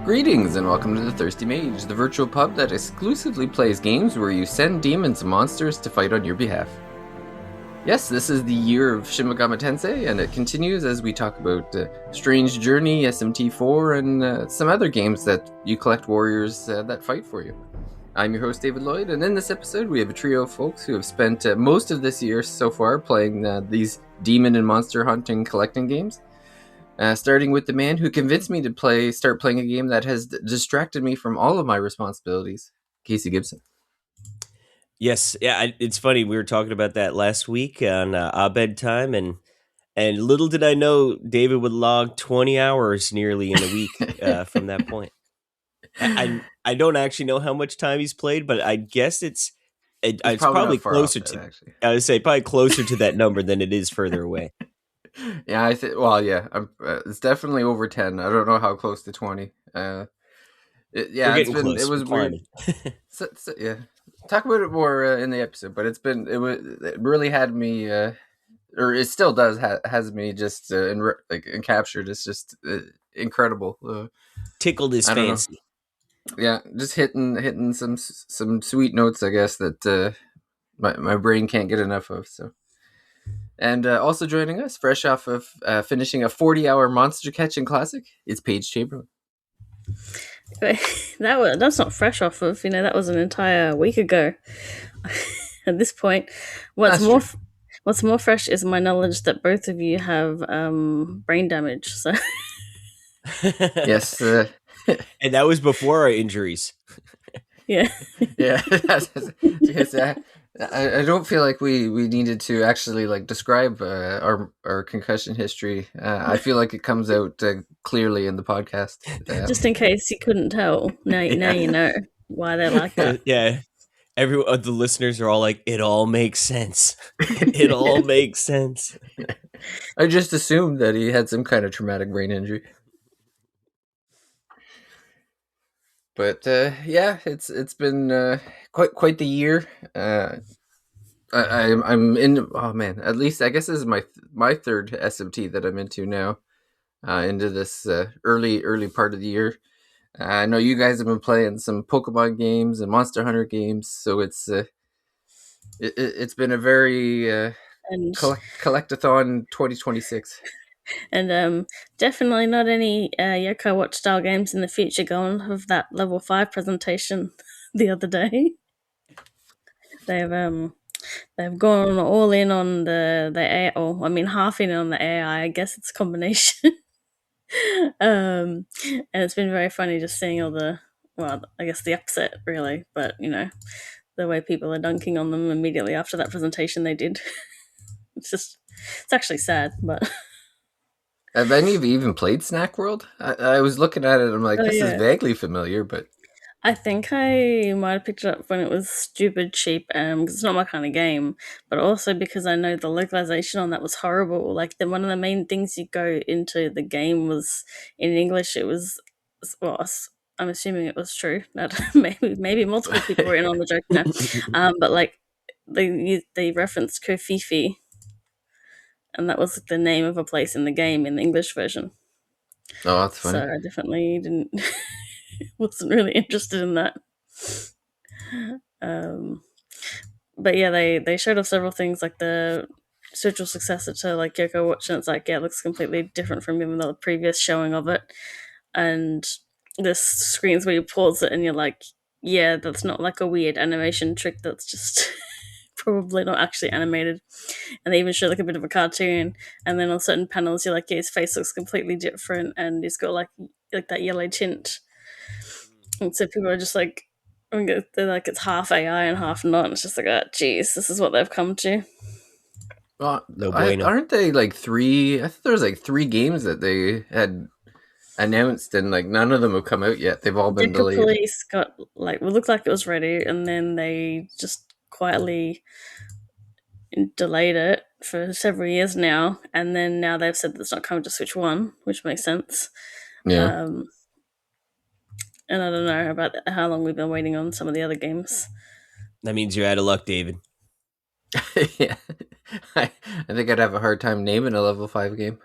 Greetings and welcome to the Thirsty Mage, the virtual pub that exclusively plays games where you send demons and monsters to fight on your behalf. Yes, this is the year of Shin Megami Tensei, and it continues as we talk about Strange Journey, SMT IV, and some other games that you collect warriors that fight for you. I'm your host, David Lloyd, and in this episode we have a trio of folks who have spent most of this year so far playing these demon and monster hunting collecting games. Starting with the man who convinced me to start playing a game that has distracted me from all of my responsibilities, Casey Gibson. Yes, yeah, it's funny. We were talking about that last week on Abed time, and little did I know David would log 20 hours nearly in a week from that point. I don't actually know how much time he's played, but I guess it's probably closer to. Actually, I would say probably closer to that number than it is further away. Yeah, it's definitely over 10. I don't know how close to 20. It was weird. Yeah, talk about it more in the episode, but it really had me, or it still does has me just encaptured. It's just incredible. Tickled his fancy. Yeah, just hitting some sweet notes, I guess, that my brain can't get enough of. So. And also joining us, fresh off of finishing a 40-hour monster catching classic, it's Paige Chamberlain. That's not fresh off of, that was an entire week ago. At this point, what's more fresh is my knowledge that both of you have brain damage. So yes, and that was before our injuries. Yeah. I don't feel like we needed to actually describe our concussion history. I feel like it comes out clearly in the podcast. Just in case you couldn't tell, now you know why they're like that. Yeah, the listeners are all like, "It all makes sense. It all makes sense." I just assumed that he had some kind of traumatic brain injury. But it's been quite the year. I'm in. Oh man, at least I guess this is my third SMT that I'm into now. Into this early part of the year. I know you guys have been playing some Pokemon games and Monster Hunter games, so it's been a very collectathon 2026. And definitely not any Yokai Watch style games in the future going of that level 5 presentation the other day. They've gone all in on the AI, or I mean half in on the AI. I guess it's a combination. And it's been very funny just seeing all the, I guess the upset really, but the way people are dunking on them immediately after that presentation they did. It's actually sad, but. Have any of you even played Snack World? I was looking at it, I'm like, this is vaguely familiar, but... I think I might have picked it up when it was stupid cheap, because it's not my kind of game, but also because I know the localization on that was horrible. One of the main things you go into the game was in English. It was, I'm assuming it was true. That maybe multiple people were in on the joke now. But they referenced Kofifi, and that was the name of a place in the game in the English version. Oh, that's funny. So I definitely wasn't really interested in that. But yeah, they showed off several things like the spiritual successor to Yokai Watch, and it's it looks completely different from even the previous showing of it. And there's screens where you pause it and you're like, yeah, that's not a weird animation trick, that's just probably not actually animated. And they even show a bit of a cartoon, and then on certain panels you're like, yeah, his face looks completely different and he's got that yellow tint. And so people are just they're it's half AI and half not. It's just geez, this is what they've come to. Well, aren't they three? I thought there was 3 games that they had announced, and none of them have come out yet. They've all been delayed. Police got it looked like it was ready, and then they just quietly delayed it for several years now, and then now they've said that it's not coming to Switch 1, which makes sense. Yeah. And I don't know about how long we've been waiting on some of the other games. That means you're out of luck, David. Yeah. I think I'd have a hard time naming a level 5 game.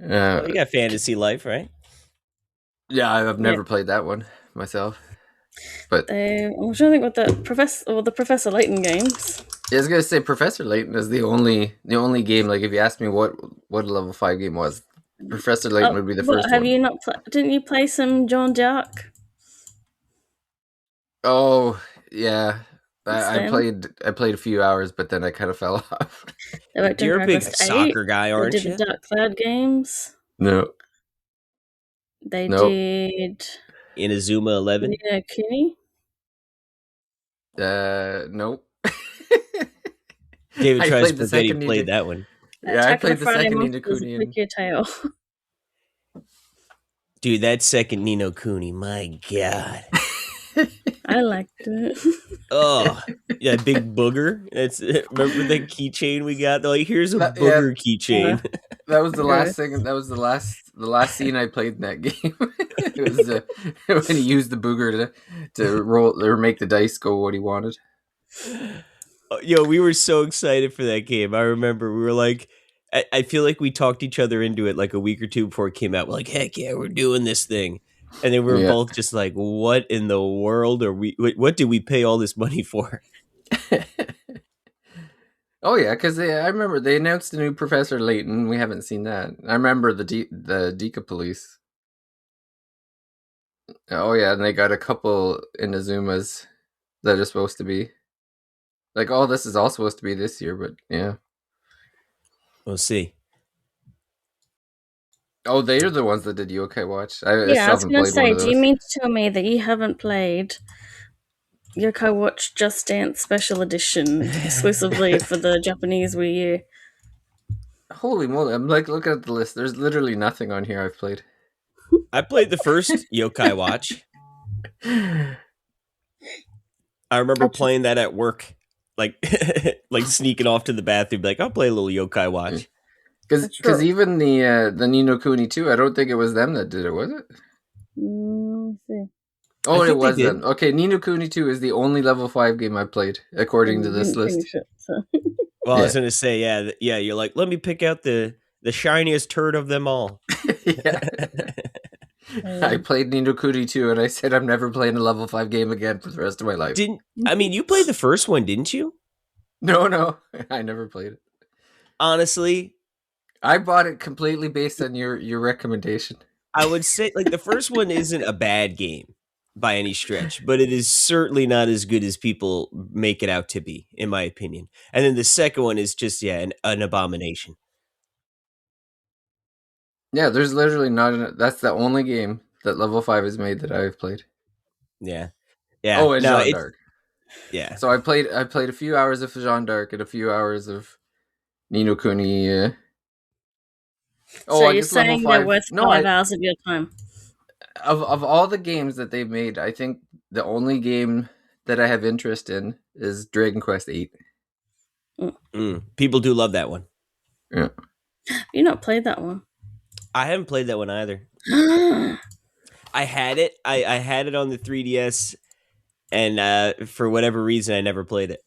You got Fantasy Life, right? Yeah, I've Yeah. never played that one myself. But I'm trying to think what the Professor Layton games. I was gonna say Professor Layton is the only game. Like, if you asked me what a level 5 game was, Professor Layton would be the What first have one. you not? Didn't you play some John Dark? Oh yeah, I Then played a few hours, but then I kind of fell off. they worked on You're a Dragon big Quest 8. soccer guy, They aren't did the you? Dark Cloud games. No, They no, did Inazuma 11. Kuni. nope. David I tries played to the forget he second played Nina. that one. Yeah, I Attack of the played the Friday second Nina Monsters Kuni, of and Tokyo Tail. Dude, that second Nino Kuni, my God. I liked it. Oh, yeah, big booger. Remember the keychain we got? They're like, here's a yeah, booger keychain. that was the last Gross. thing. That was the last scene I played in that game. It was when he used the booger to roll or make the dice go what he wanted. Yo, we were so excited for that game. I remember we were like, I feel like we talked each other into it like a week or two before it came out. We're like, heck yeah, we're doing this thing. And then we were Yeah. both just like, what in the world are we, what did we pay all this money for? Oh yeah, because I remember they announced a new Professor Layton. We haven't seen that. I remember the Deca Police. Oh yeah, and they got a couple Inazumas that are supposed to be like. Oh, this is all supposed to be this year, but yeah. We'll see. Oh, they are the ones that did Yokai Watch. I Yeah, I still was haven't gonna played one say, of do you those. mean to tell me that you haven't played Yokai Watch Just Dance Special Edition exclusively for the Japanese Wii U? Holy moly! I'm like looking at the list. There's literally nothing on here I've played. I played the first Yokai Watch. I remember playing that at work, like like sneaking off to the bathroom, like I'll play a little Yokai Watch. Because even the Ni no Kuni 2, I don't think it was them that did it, was it? Let's see. Oh, I it think they was did. them. Okay, Ni no Kuni 2 is the only level 5 game I played, according to And this didn't list. finish it, so. Well, I Yeah. was gonna say, yeah. You're like, let me pick out the shiniest turd of them all. Yeah. I played Ni no Kuni 2, and I said I'm never playing a level 5 game again for the rest of my life. You played the first one, didn't you? No, I never played it. Honestly, I bought it completely based on your recommendation. I would say like the first one isn't a bad game by any stretch, but it is certainly not as good as people make it out to be, in my opinion. And then the second one is just an abomination. Yeah, there's literally not. That's the only game that level 5 has made that I've played. Yeah. Oh, and no, Jean d'Arc. Yeah. So I played a few hours of Jean d'Arc and a few hours of Ni no Kuni. So you're saying they're worth 5 hours of your time? Of all the games that they've made, I think the only game that I have interest in is Dragon Quest VIII. People do love that one. Yeah. You not played that one? I haven't played that one either. I had it. I had it on the 3DS, and for whatever reason, I never played it.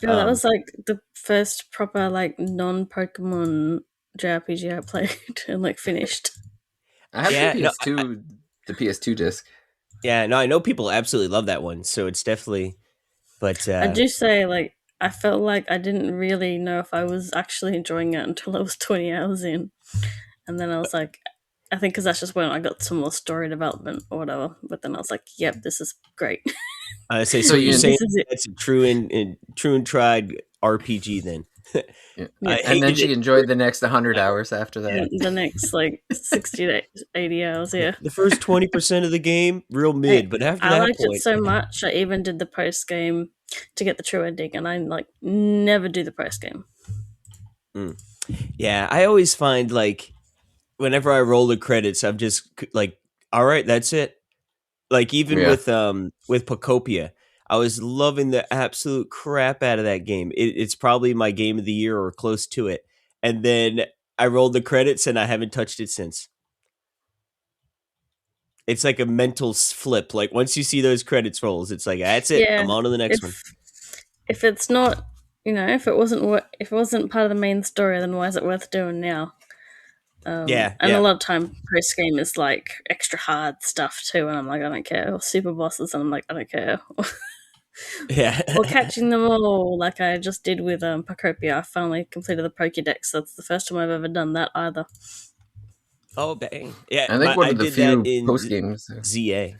Yeah, that was like the first proper like non-Pokemon JRPG I played and like finished. I have the PS2 disc. Yeah, no, I know people absolutely love that one, so it's definitely. But I do say like I felt like I didn't really know if I was actually enjoying it until I was 20 hours in, and then I was like, I think because that's just when I got some more story development or whatever. But then I was like, yep, this is great. I say so. You're saying it's a true and tried RPG then? Yeah. And then she enjoyed the next 100 hours after that. The next like 60 to 80 hours, yeah. The first 20% of the game, real mid, but after that I liked point, it so much. I even did the post game to get the true ending, and I like never do the post game. Yeah, I always find like whenever I roll the credits, I'm just like, all right, that's it. Like even with Pocopia, I was loving the absolute crap out of that game. It's probably my game of the year or close to it. And then I rolled the credits and I haven't touched it since. It's like a mental flip. Like once you see those credits rolls, it's like that's it. Yeah, I'm on to the next one. If it's not, if it wasn't part of the main story, then why is it worth doing now? Yeah, And a lot of time post game is like extra hard stuff too, and I'm like, I don't care. Or super bosses, and I'm like, I don't care. yeah. Or catching them all, like I just did with Pocopia. I finally completed the Pokédex. That's the first time I've ever done that either. Oh, bang. Yeah, I think one I of the did that few in post games. ZA.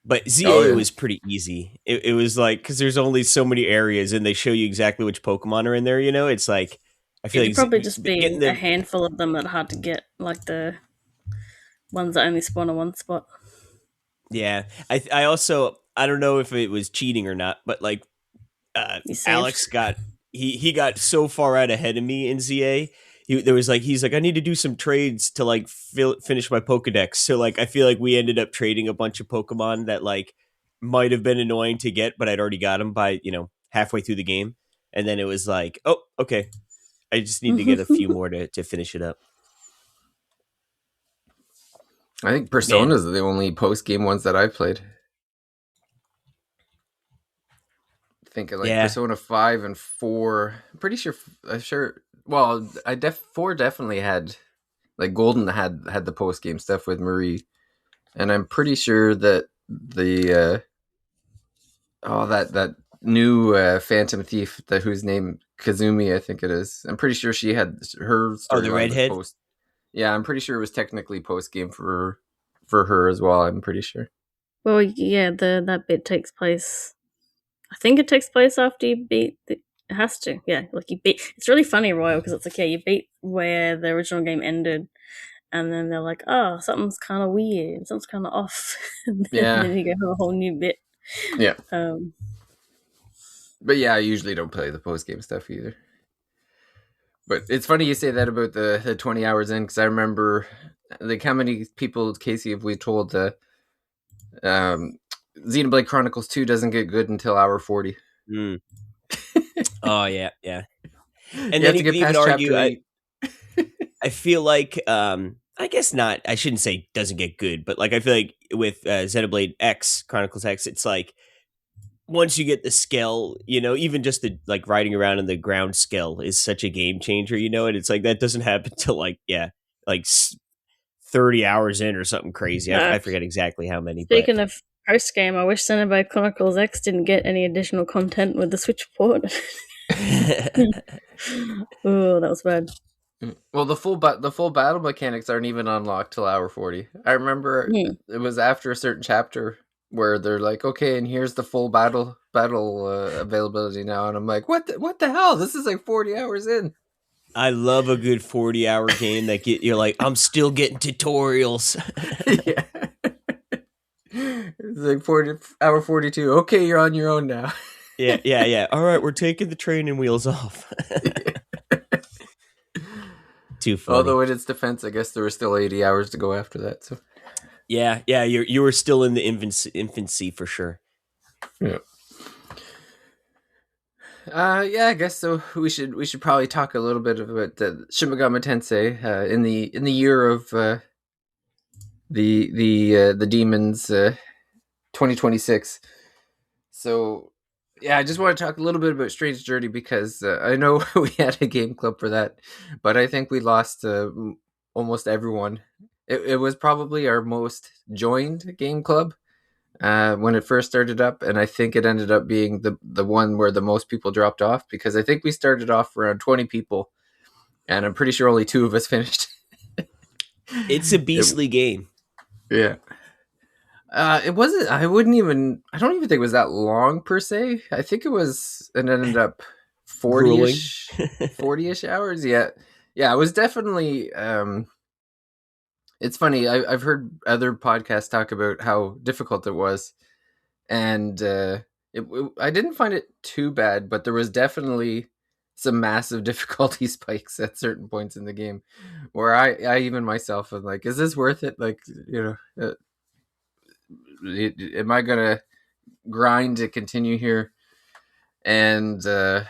But Oh ZA yeah, was pretty easy. It was like, because there's only so many areas and they show you exactly which Pokemon are in there, It's like, I feel It'd like probably just getting be a them. handful of them that are hard to get, like the ones that only spawn in one spot. Yeah. I also, I don't know if it was cheating or not, but like, You saved. Alex got, he got so far out ahead of me in ZA. He's like, I need to do some trades to like finish my Pokedex. So like, I feel like we ended up trading a bunch of Pokemon that like might have been annoying to get, but I'd already got them by, halfway through the game. And then it was like, oh, okay. I just need to get a few more to finish it up. I think Persona's the only post game ones that I've played. Thinking like Persona 5 and 4. I'm pretty sure. Well, 4 definitely had, like, Golden had the post game stuff with Marie, and I'm pretty sure that the that new Phantom Thief, whose name Kazumi, I think it is. I'm pretty sure she had her storyline. The redhead. Post. Yeah, I'm pretty sure it was technically post game for her as well. I'm pretty sure. Well, yeah, that bit takes place. I think it takes place after you beat. It has to, yeah. Like you beat. It's really funny, Royal, because it's like, yeah, you beat where the original game ended, and then they're like, oh, something's kind of weird, something's kind of off, and then you go to a whole new bit. Yeah. But yeah, I usually don't play the post game stuff either. But it's funny you say that about the 20 hours in, because I remember, like, how many people, Casey, have we told Xenoblade Chronicles 2 doesn't get good until hour 40. Oh yeah, yeah. And you then have to get past argue. I feel like I guess not. I shouldn't say doesn't get good, but like I feel like with Xenoblade X, Chronicles X, it's like once you get the skill, even just the like riding around in the ground skill is such a game changer, and it's like that doesn't happen till like 30 hours in or something crazy. I forget exactly how many. Speaking of post game, I wish Xenoblade Chronicles X didn't get any additional content with the Switch port. Oh, that was bad. Well, the full battle mechanics aren't even unlocked till hour 40. I remember it was after a certain chapter where they're like, okay, and here's the full battle availability now, and I'm like, what the hell? This is like 40 hours in. I love a good 40-hour game that you're like, I'm still getting tutorials. Yeah. It's like hour 42. Okay, you're on your own now. Yeah. All right, we're taking the training wheels off. Too funny. Although in its defense, I guess there were still 80 hours to go after that. So yeah, you were still in the infancy for sure. Yeah. I guess so. We should probably talk a little bit about the Shin Megami Tensei in the year of the demons 2026. So yeah, I just want to talk a little bit about Strange Journey because I know we had a game club for that, but I think we lost almost everyone. It was probably our most joined game club when it first started up, and I think it ended up being the one where the most people dropped off, because I think we started off around 20 people, and I'm pretty sure only 2 of us finished. It's a beastly game. Yeah. It wasn't. I don't even think it was that long per se. I think it ended up 40-ish hours. Yeah. It was definitely. It's funny. I've heard other podcasts talk about how difficult it was, and I didn't find it too bad, but there was definitely some massive difficulty spikes at certain points in the game, where I even myself am like, is this worth it? Like, am I gonna grind to continue here? And it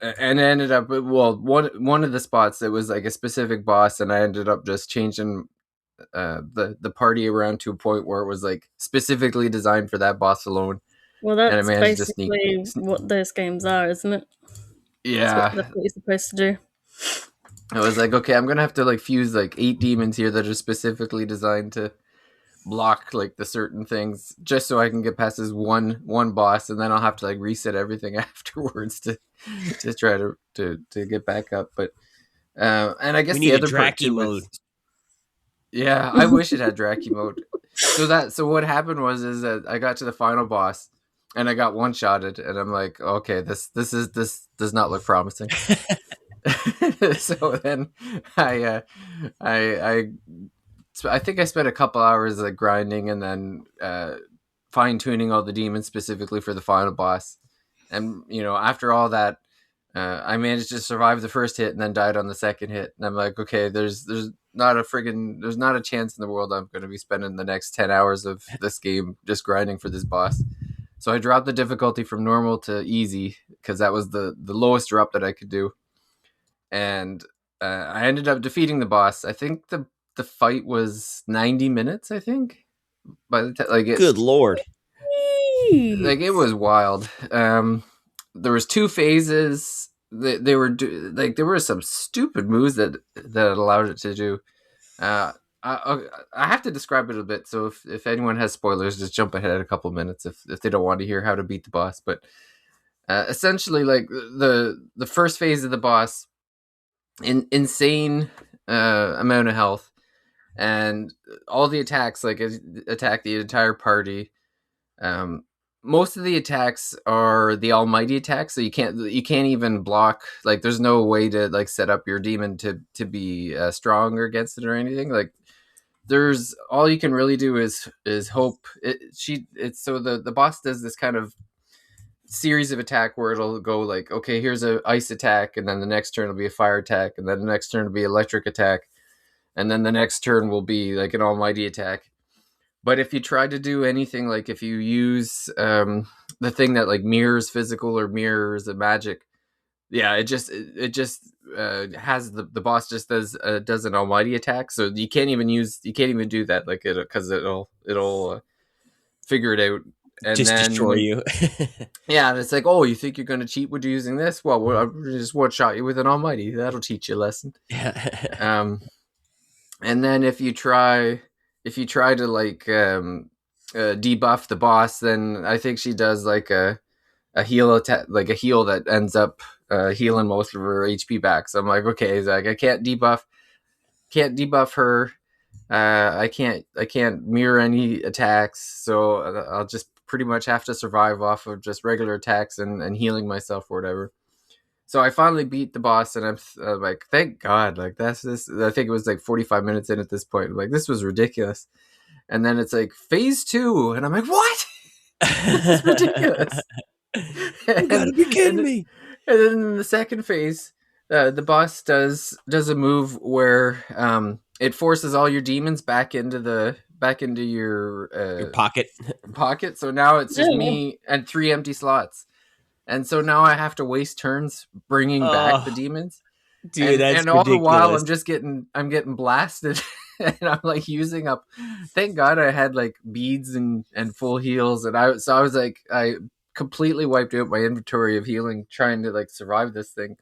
ended up, well, one of the spots, it was like a specific boss, and I ended up just changing the party around to a point where it was like specifically designed for that boss alone. Well, that's basically what those games are, isn't it? Yeah, that's what you're supposed to do. I was like, okay, I'm gonna have to like fuse like 8 demons here that are specifically designed to block like the certain things, just so I can get past this one boss, and then I'll have to like reset everything afterwards to try to get back up. But and I We guess the need a other part Draki too mode. was, yeah, I wish it had Draki mode. So what happened was is that I got to the final boss and I got one shotted, and I'm like, okay, this does not look promising. So then I I I think I spent a couple hours like grinding and then fine tuning all the demons specifically for the final boss. And after all that, I managed to survive the first hit and then died on the second hit. And I'm like, okay, there's not a chance in the world I'm going to be spending the next 10 hours of this game just grinding for this boss. So I dropped the difficulty from normal to easy because that was the lowest drop that I could do. And I ended up defeating the boss. I think the fight was 90 minutes. I think by the time Good Lord. it was wild. There was 2 phases. They were there were some stupid moves that allowed it to do. I have to describe it a bit. So if anyone has spoilers, just jump ahead a couple minutes if they don't want to hear how to beat the boss. But essentially, like the first phase of the boss, insane amount of health, and all the attacks like attack the entire party. Most of the attacks are the almighty attacks, so you can't even block. Like there's no way to like set up your demon to be stronger against it or anything. Like there's all you can really do is hope. So the boss does this kind of series of attack where it'll go like, okay, here's a ice attack, and then the next turn will be a fire attack, and then the next turn will be electric attack, and then the next turn will be like an almighty attack. But if you try to do anything, like if you use the thing that like mirrors physical or mirrors the magic, yeah, it just has the boss just does an almighty attack, so you can't even do that, like it, because it'll figure it out and Just then destroy you. yeah, and it's like, oh, you think you're going to cheat with using this? Well, I'll just one shot you with an almighty. That'll teach you a lesson. Yeah. And then if you try to like debuff the boss, then I think she does like a heal attack, like a heal that ends up healing most of her HP back. So I'm like, okay, it's like I can't debuff her. I can't mirror any attacks, so I'll just pretty much have to survive off of just regular attacks and healing myself or whatever. So I finally beat the boss, and I'm like, thank God. Like that's this. I think it was like 45 minutes in at this point. I'm like, this was ridiculous. And then it's like phase 2, and I'm like, what? This is ridiculous. You gotta be kidding me. And then in the second phase, the boss does a move where it forces all your demons back into your pocket. So now it's just me and 3 empty slots. And so now I have to waste turns bringing back the demons. Dude, and all the while I'm getting blasted and I'm like using up. Thank God I had like beads and full heals, and I was like, I completely wiped out my inventory of healing trying to like survive this thing.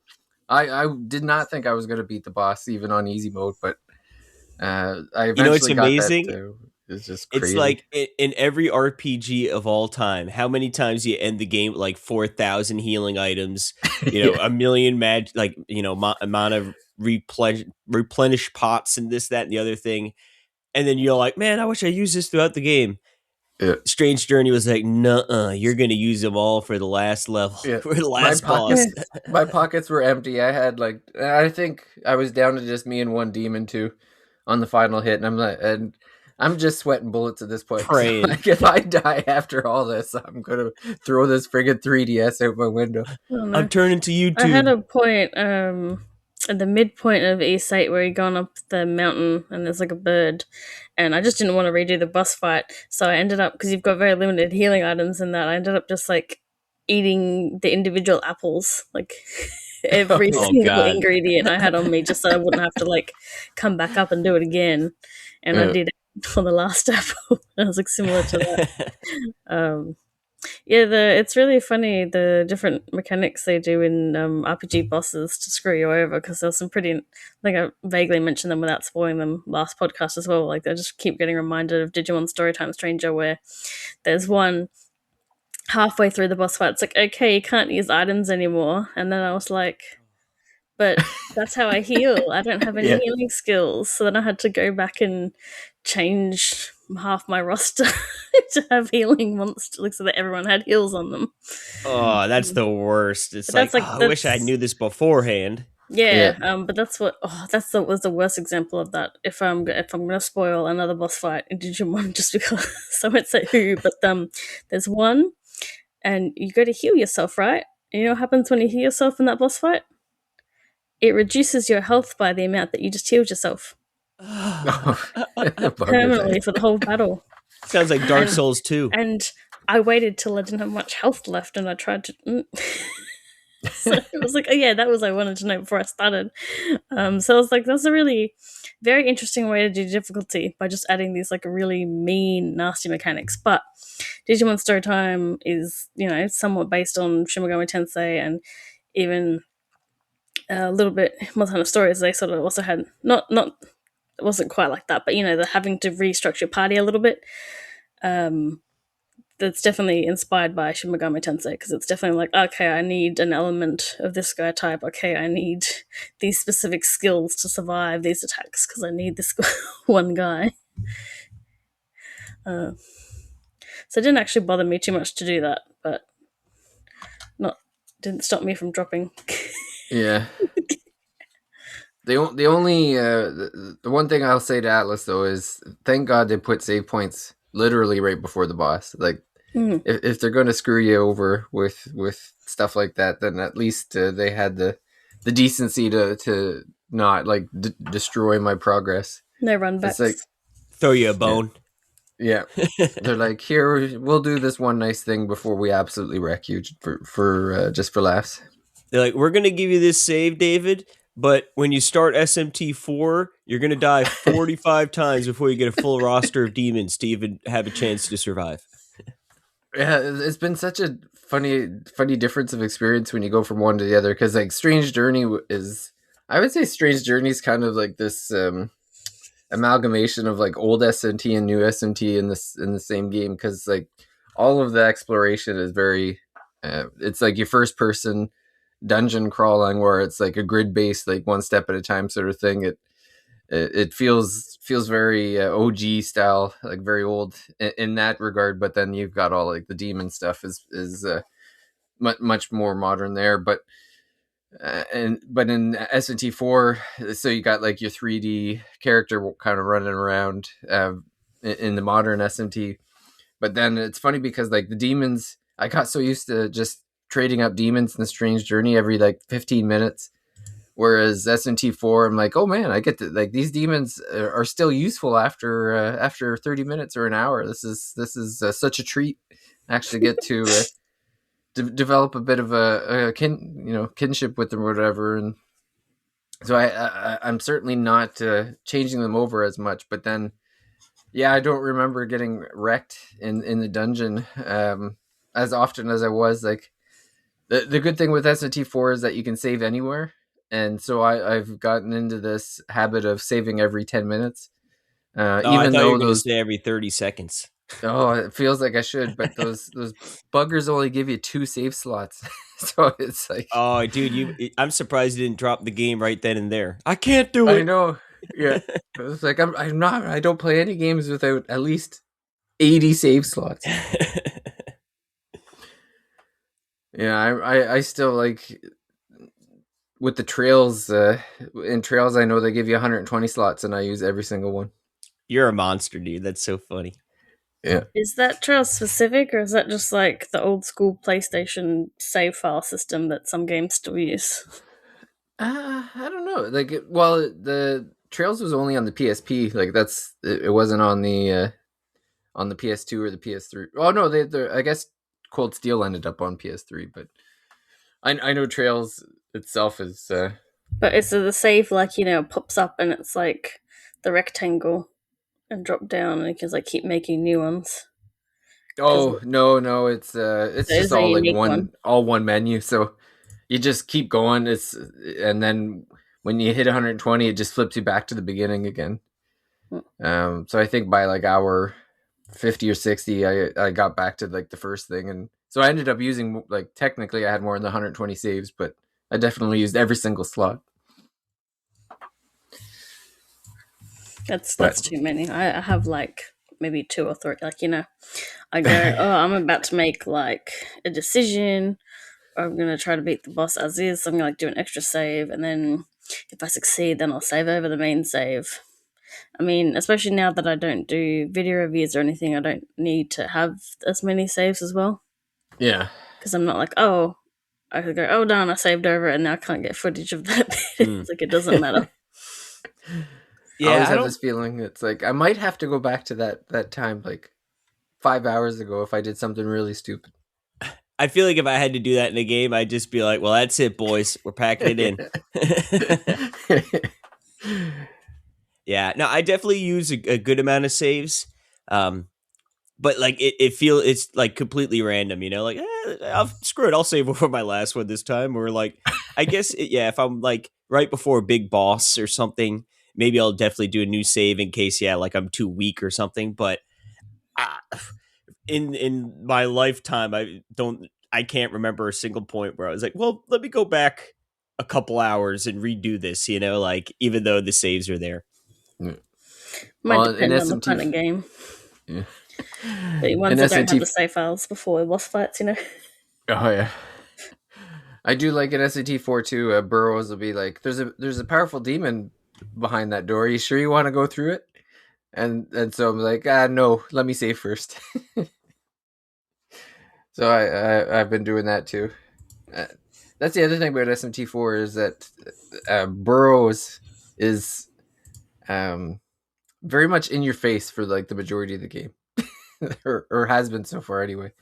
I did not think I was going to beat the boss even on easy mode, but I eventually got that too. It's just crazy. It's like in every RPG of all time, how many times you end the game with like 4,000 healing items, a million amount of replenish pots and this, that, and the other thing. And then you're like, man, I wish I used this throughout the game. Yeah. Strange Journey was like, nuh-uh, you're going to use them all for the last level, for the last boss. My pockets were empty. I had I think I was down to just me and one demon too on the final hit. And I'm just sweating bullets at this point. Praying. So, like, if I die after all this, I'm going to throw this friggin' 3DS out my window. I'm turning to YouTube. I had a point at the midpoint of East Site where you're going up the mountain and there's like a bird, and I just didn't want to redo the boss fight, so I ended up, because you've got very limited healing items in that, I ended up just like eating the individual apples, like every single ingredient I had on me, just so I wouldn't have to like come back up and do it again. And I did it on the last apple. I was like similar to that. Yeah, it's really funny the different mechanics they do in RPG bosses to screw you over, because there's some pretty. I think I vaguely mentioned them without spoiling them last podcast as well. Like I just keep getting reminded of Digimon Storytime Stranger, where there's one halfway through the boss fight. It's like, okay, you can't use items anymore, and then I was like, but that's how I heal. I don't have any Yeah. healing skills, so then I had to go back and change half my roster to have healing monsters so that everyone had heals on them. Oh, that's the worst. It's But like, that's like I wish I knew this beforehand. yeah. Yeah. But that's what was the worst example of that. If I'm gonna spoil another boss fight in Digimon, just because I won't say who, but there's one, and you go to heal yourself, right? And you know what happens when you heal yourself in that boss fight? It reduces your health by the amount that you just healed yourself The bug permanently effect. for the whole battle. Sounds like Dark And Souls 2. and I waited till I didn't have much health left, and I tried to. So it was like, oh yeah, that was I wanted to know before I started. So I was like, that's a really very interesting way to do difficulty by just adding these like really mean, nasty mechanics. But Digimon Storytime is, somewhat based on Shin Megami Tensei, and even a little bit more kind of stories. They sort of also had not it wasn't quite like that, but the having to restructure your party a little bit. That's definitely inspired by Shin Megami Tensei, because it's definitely like, okay, I need an element of this guy type. Okay, I need these specific skills to survive these attacks because I need this one guy. So it didn't actually bother me too much to do that, but not didn't stop me from dropping. Yeah. The only the one thing I'll say to Atlas though is thank God they put save points literally right before the boss. Like if they're going to screw you over with stuff like that, then at least they had the decency to not like destroy my progress. No run It's backs. like Throw you a bone. yeah. They're like, here we'll do this one nice thing before we absolutely wreck you for just for laughs. They're like, we're going to give you this save, David, but when you start SMT IV, you're going to die 45 times before you get a full roster of demons to even have a chance to survive. Yeah, it's been such a funny difference of experience when you go from one to the other. Because like Strange Journey is, I would say Strange Journey is kind of like this amalgamation of like old SMT and new SMT in the same game. Because like all of the exploration is very, it's like your first person dungeon crawling where it's like a grid based, like one step at a time sort of thing. It feels very OG style, like very old in that regard. But then you've got all like the demon stuff is much more modern there. But but in SMT IV, so you got like your 3D character kind of running around in the modern SMT. But then it's funny because like the demons, I got so used to just trading up demons in the Strange Journey every like 15 minutes. Whereas SMT IV, I'm like, oh man, I get to like these demons are still useful after 30 minutes or an hour. This is such a treat. Actually, get to develop a bit of a kinship with them or whatever. And so I'm certainly not changing them over as much. But then, yeah, I don't remember getting wrecked in the dungeon as often as I was. Like the good thing with SMT IV is that you can save anywhere. And so I've gotten into this habit of saving every 10 minutes. I Even thought you though were going to those, say every 30 seconds. it feels like I should, but those buggers only give you 2 save slots. So it's like, Oh, dude, I'm surprised you didn't drop the game right then and there. I can't do I it. know. Yeah. It's like, I don't play any games without at least 80 save slots. Yeah. I still like, with the trails, in trails, I know they give you 120 slots, and I use every single one. You're a monster, dude. That's so funny. Yeah. Is that trail specific, or is that just like the old school PlayStation save file system that some games still use? I don't know. Like, the trails was only on the PSP. Like, it wasn't on the PS2 or the PS3. Oh no, I guess Cold Steel ended up on PS3, but I know Trails itself is. But it's the save, like, pops up and it's like the rectangle and drop down, and you can like keep making new ones. because Oh no, it's it just is a all like unique one. one menu. So you just keep going. And then when you hit 120, it just flips you back to the beginning again. So I think by like hour 50 or 60, I got back to like the first thing, and so I ended up using, like, technically I had more than 120 saves, but I definitely used every single slot. That's But too many. I have like maybe two or three. Like I go, oh, I'm about to make like a decision. Or I'm gonna try to beat the boss as is. So I'm gonna like do an extra save, and then if I succeed, then I'll save over the main save. I mean, especially now that I don't do video reviews or anything, I don't need to have as many saves as well. yeah. Because I'm not like, oh, I could go, oh, darn, I saved over it and now I can't get footage of that. Hmm. It's like, it doesn't matter. I always Yeah, I have don't. this feeling it's like I might have to go back to that time like 5 hours ago if I did something really stupid. I feel like if I had to do that in a game, I'd just be like, "Well, that's it, boys. We're packing it in." Yeah, no, I definitely use a good amount of saves, but like it's like completely random, Like, screw it, I'll save over my last one this time. Or like, I guess, yeah, if I'm like right before a big boss or something, maybe I'll definitely do a new save in case, yeah, like I'm too weak or something. But uh, in my lifetime, I can't remember a single point where I was like, well, let me go back a couple hours and redo this, like even though the saves are there. Might Well, in depend on the SMT, kind of game. yeah. The In ones that don't have SMT, the save files before boss fights. oh yeah, I do like in SMT 4 too. Burrows will be like, there's a powerful demon behind that door. Are you sure you want to go through it? And so I'm like, no, let me save first. So I've been doing that too. Uh, that's the other thing about SMT4 is that Burrows is um, very much in your face for like the majority of the game, or has been so far anyway.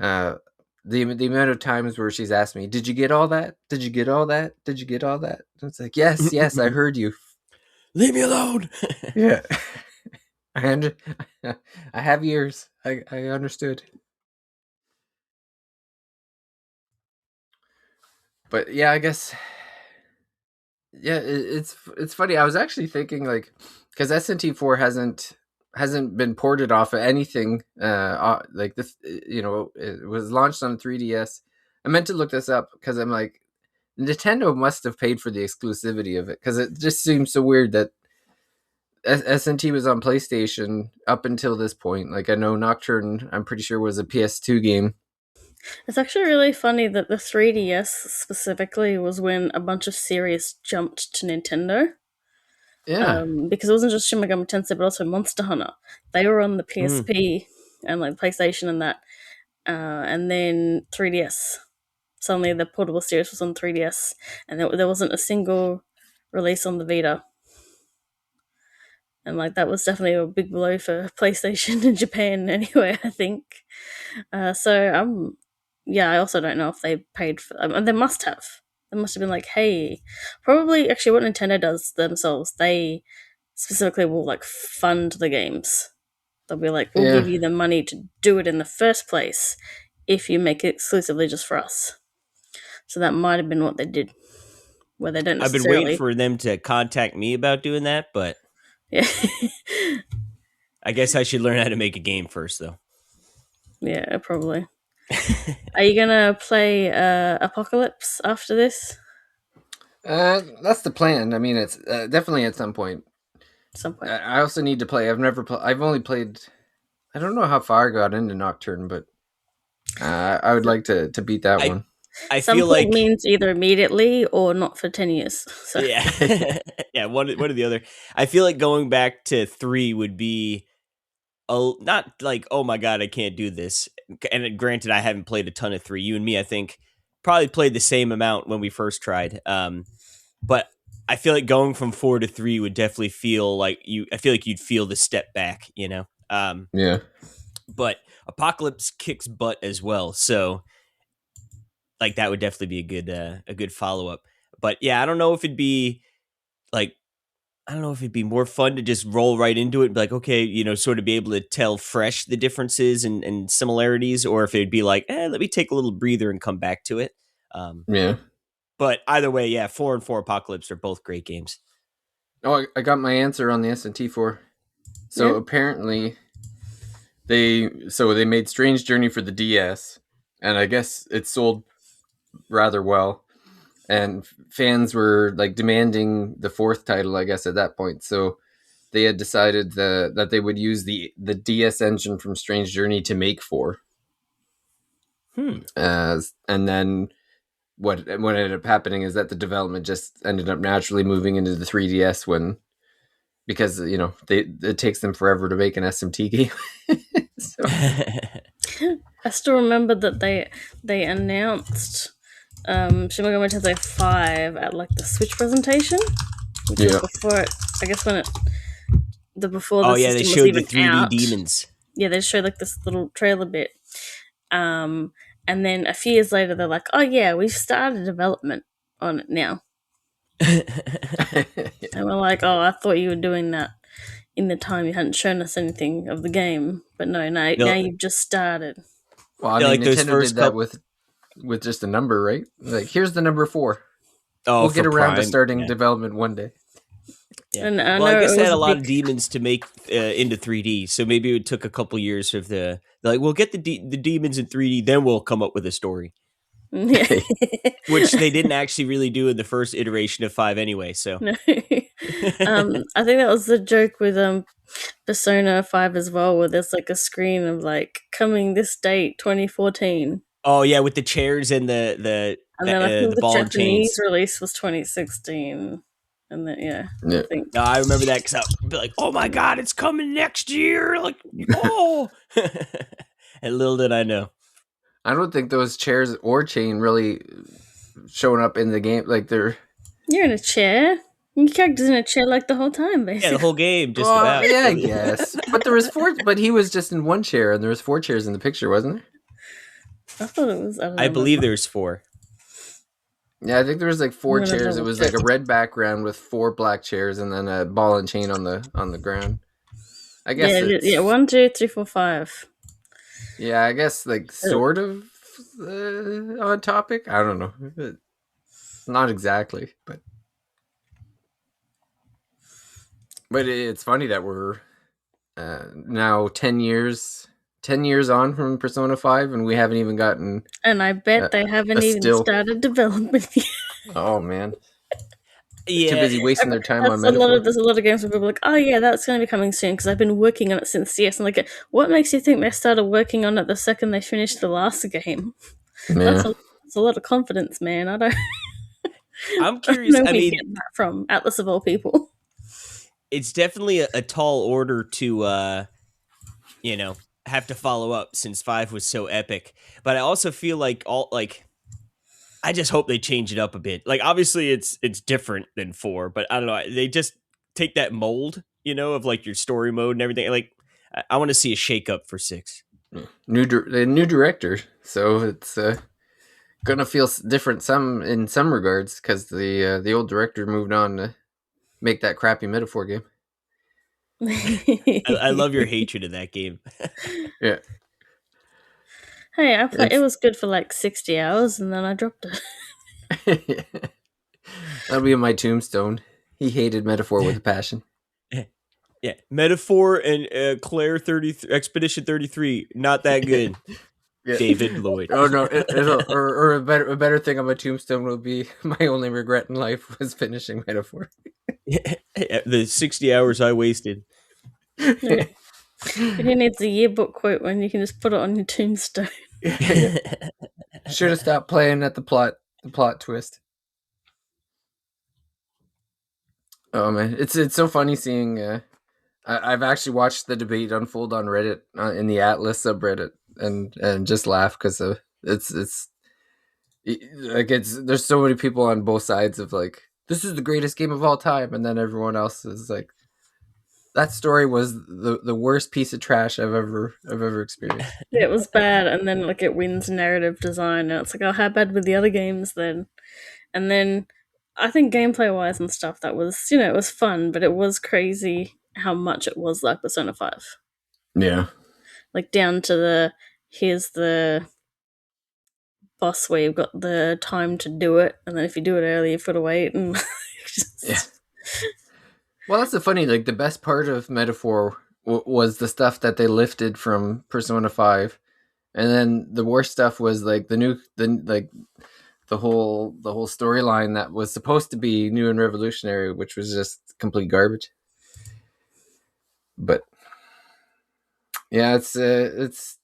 Uh, the amount of times where she's asked me, "Did you get all that? Did you get all that? Did you get all that?" And it's like, yes, I heard you. Leave me alone. Yeah, I under, I have ears. I understood. But yeah, I guess, yeah, it's funny. I was actually thinking, like, because SNT4 hasn't been ported off of anything like this. It was launched on 3DS. I meant to look this up because I'm like, Nintendo must have paid for the exclusivity of it, because it just seems so weird that SNT was on PlayStation up until this point. Like, I know Nocturne, I'm pretty sure, was a PS2 game. It's actually really funny that the 3DS specifically was when a bunch of series jumped to Nintendo. Yeah, Because it wasn't just Shin Megami Tensei, but also Monster Hunter. They were on the Mm. PSP and like PlayStation and that, and then 3DS. Suddenly, the portable series was on 3DS, and there wasn't a single release on the Vita. And like that was definitely a big blow for PlayStation in Japan, anyway. I think. Yeah. I also don't know if they paid for. They must have. They must have been like, hey, probably actually what Nintendo does themselves. They specifically will like fund the games. They'll be like, we'll yeah. give you the money to do it in the first place if you make it exclusively just for us. So that might have been what they did, where they don't I've been waiting necessarily. for them to contact me about doing that, but Yeah. I guess I should learn how to make a game first, though. Yeah, probably. Are you gonna play Apocalypse after this? That's the plan. I mean, it's definitely at some point. At some point. I also need to play. I've only played. I don't know how far I got into Nocturne, but I would like to beat that I one. I Some feel point like means either immediately or not for 10 years. So yeah, yeah, one or the other. I feel like going back to 3 would be not like, oh my god, I can't do this. And granted, I haven't played a ton of 3. You and me, I think, probably played the same amount when we first tried. But I feel like going from 4 to 3 would definitely feel like you. I feel like you'd feel the step back. Yeah. But Apocalypse kicks butt as well, so like that would definitely be a good follow up. But yeah, I don't know if it'd be like I don't know if it'd be more fun to just roll right into it and be like, okay, sort of be able to tell fresh the differences and similarities, or if it'd be like, let me take a little breather and come back to it. Yeah. But either way, yeah, 4 and 4 Apocalypse are both great games. Oh, I got my answer on the SMT IV. So apparently, they made Strange Journey for the DS, and I guess it sold rather well. And fans were like demanding the fourth title, I guess, at that point. So they had decided that they would use the DS engine from Strange Journey to make 4. And then what ended up happening is that the development just ended up naturally moving into the 3DS because it takes them forever to make an SMT game. So. I still remember that they announced Shin Megami Tensei 5 at like the Switch presentation, which was before it. I guess when before the system they was showed even the 3D out. demons. Yeah, they showed like this little trailer bit, and then a few years later they're like, "Oh yeah, we've started development on it now." And we're like, "Oh, I thought you were doing that in the time you hadn't shown us anything of the game, but no, now you've just started." Well, I mean, Nintendo did that with just a number, right? Like, here's the number 4. We'll get around to starting development one day. Yeah. And I guess they had a lot of demons to make into 3D, so maybe it took a couple years of we'll get the demons in 3D, then we'll come up with a story. Yeah. Which they didn't actually really do in the first iteration of 5 anyway. So no. I think that was the joke with Persona 5 as well, where there's like a screen of like coming this date 2014. Oh yeah, with the chairs and the then I think the ball Japanese chains. release was 2016. And then I think. No, I remember that because I'd be like, "Oh my god, it's coming next year!" Like, oh, and little did I know. I don't think those chairs or chain really showing up in the game. Like you're in a chair. Your character's in a chair like the whole time, basically. Yeah, the whole game, just about. Yeah, I guess. But there was 4. But he was just in one chair, and there was 4 chairs in the picture, wasn't there? I thought it was. I believe there's 4. Yeah, I think there was like 4 chairs. It was like a red background with 4 black chairs, and then a ball and chain on the ground. I guess. Yeah. 1, 2, 3, 4, 5. Yeah, I guess like sort of on topic. I don't know. Not exactly, but it's funny that we're now 10 years on from Persona 5, and we haven't even gotten. And I bet they haven't even started development yet. Oh man. Yeah, too busy wasting their time on Metaphor. There's a lot of games where people are like, "Oh yeah, that's going to be coming soon," because I've been working on it since CS. And like, what makes you think they started working on it the second they finished the last game? Yeah. That's a lot of confidence, man. I'm curious. I mean, get that from Atlas of all people. It's definitely a tall order to, have to follow up since 5 was so epic. But I also feel like I just hope they change it up a bit. Like, obviously it's different than 4, but I don't know. They just take that mold, of like your story mode and everything. Like, I want to see a shake up for 6. New director, so it's gonna feel different in some regards because the old director moved on to make that crappy Metaphor game. I love your hatred of that game. Yeah. Hey, it was good for like 60 hours, and then I dropped it. That'll be in my tombstone. He hated Metaphor with a passion. Yeah, Metaphor and Claire Expedition 33, not that good. Yeah. David Lloyd. Oh no! Or a better thing on my tombstone will be my only regret in life was finishing Metaphor. The 60 hours I wasted. Yeah. Who needs a yearbook quote when you can just put it on your tombstone? Should have stopped playing at the plot twist. Oh man, it's so funny seeing. I've actually watched the debate unfold on Reddit in the Atlas subreddit, and just laugh because it's like there's so many people on both sides of like, this is the greatest game of all time, and then everyone else is like, that story was the worst piece of trash I've ever experienced. Yeah, it was bad, and then like it wins narrative design, and it's like, oh, how bad were the other games then? And then I think gameplay wise and stuff, that was, it was fun, but it was crazy how much it was like Persona 5. Yeah. Like down to here's the boss where you've got the time to do it, and then if you do it early, you've got to wait. And Yeah. Well, that's the funny. Like the best part of Metaphor was the stuff that they lifted from Persona 5, and then the worst stuff was like the whole storyline that was supposed to be new and revolutionary, which was just complete garbage. But yeah, it's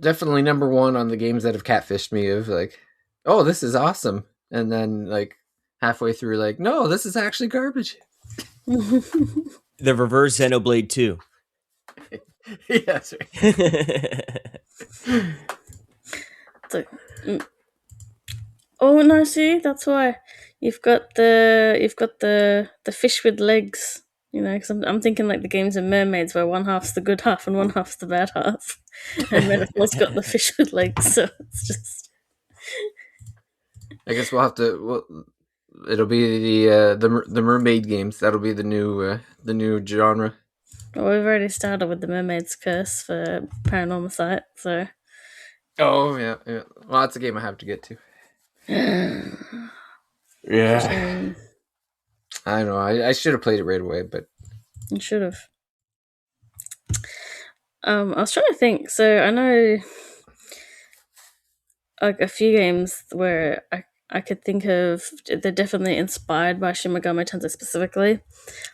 definitely number one on the games that have catfished me. Of like, oh, this is awesome, and then like halfway through, like, no, this is actually garbage. The reverse Xenoblade 2. Yes. So, oh no! See, that's why you've got the fish with legs. Because I'm thinking like the games of mermaids, where one half's the good half and one half's the bad half, and Metaphor's got the fish with legs. So it's just. I guess we'll have to. Well, it'll be the mermaid games. That'll be the new genre. Well, we've already started with the Mermaid's Curse for Paranormal Sight, so. Oh yeah. Well, that's a game I have to get to. Yeah. I know. I should have played it right away, but You should have. I was trying to think. So I know, like a few games where I could think of. They're definitely inspired by Shin Megami Tensei specifically.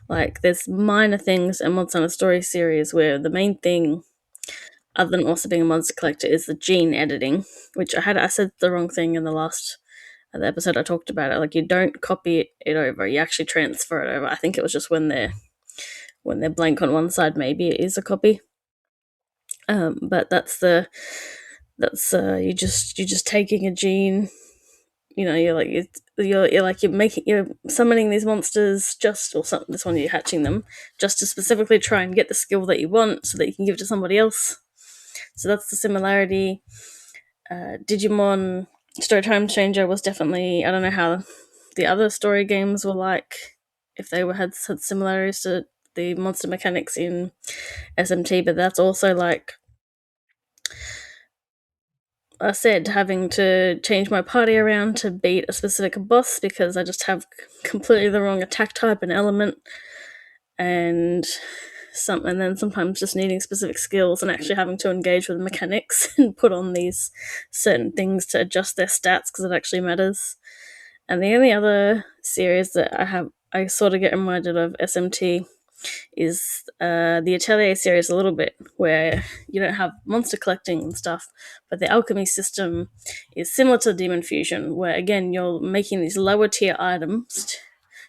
Like there's minor things in Monster Hunter Story series where the main thing, other than also being a monster collector, is the gene editing, which I said the wrong thing in the episode I talked about it. Like you don't copy it over, you actually transfer it over. I think it was just when they're blank on one side, maybe it is a copy. But that's you're just taking a gene. You're summoning these monsters this one you're hatching them just to specifically try and get the skill that you want so that you can give it to somebody else. So that's the similarity. Digimon Story Time Changer was definitely, I don't know how the other story games were like, if they had similarities to the monster mechanics in SMT, but that's also like I said, having to change my party around to beat a specific boss because I just have completely the wrong attack type and element, and then sometimes just needing specific skills and actually having to engage with mechanics and put on these certain things to adjust their stats because it actually matters. And the only other series that I sort of get reminded of SMT is the Atelier series a little bit, where you don't have monster collecting and stuff, but the alchemy system is similar to Demon Fusion, where again you're making these lower tier items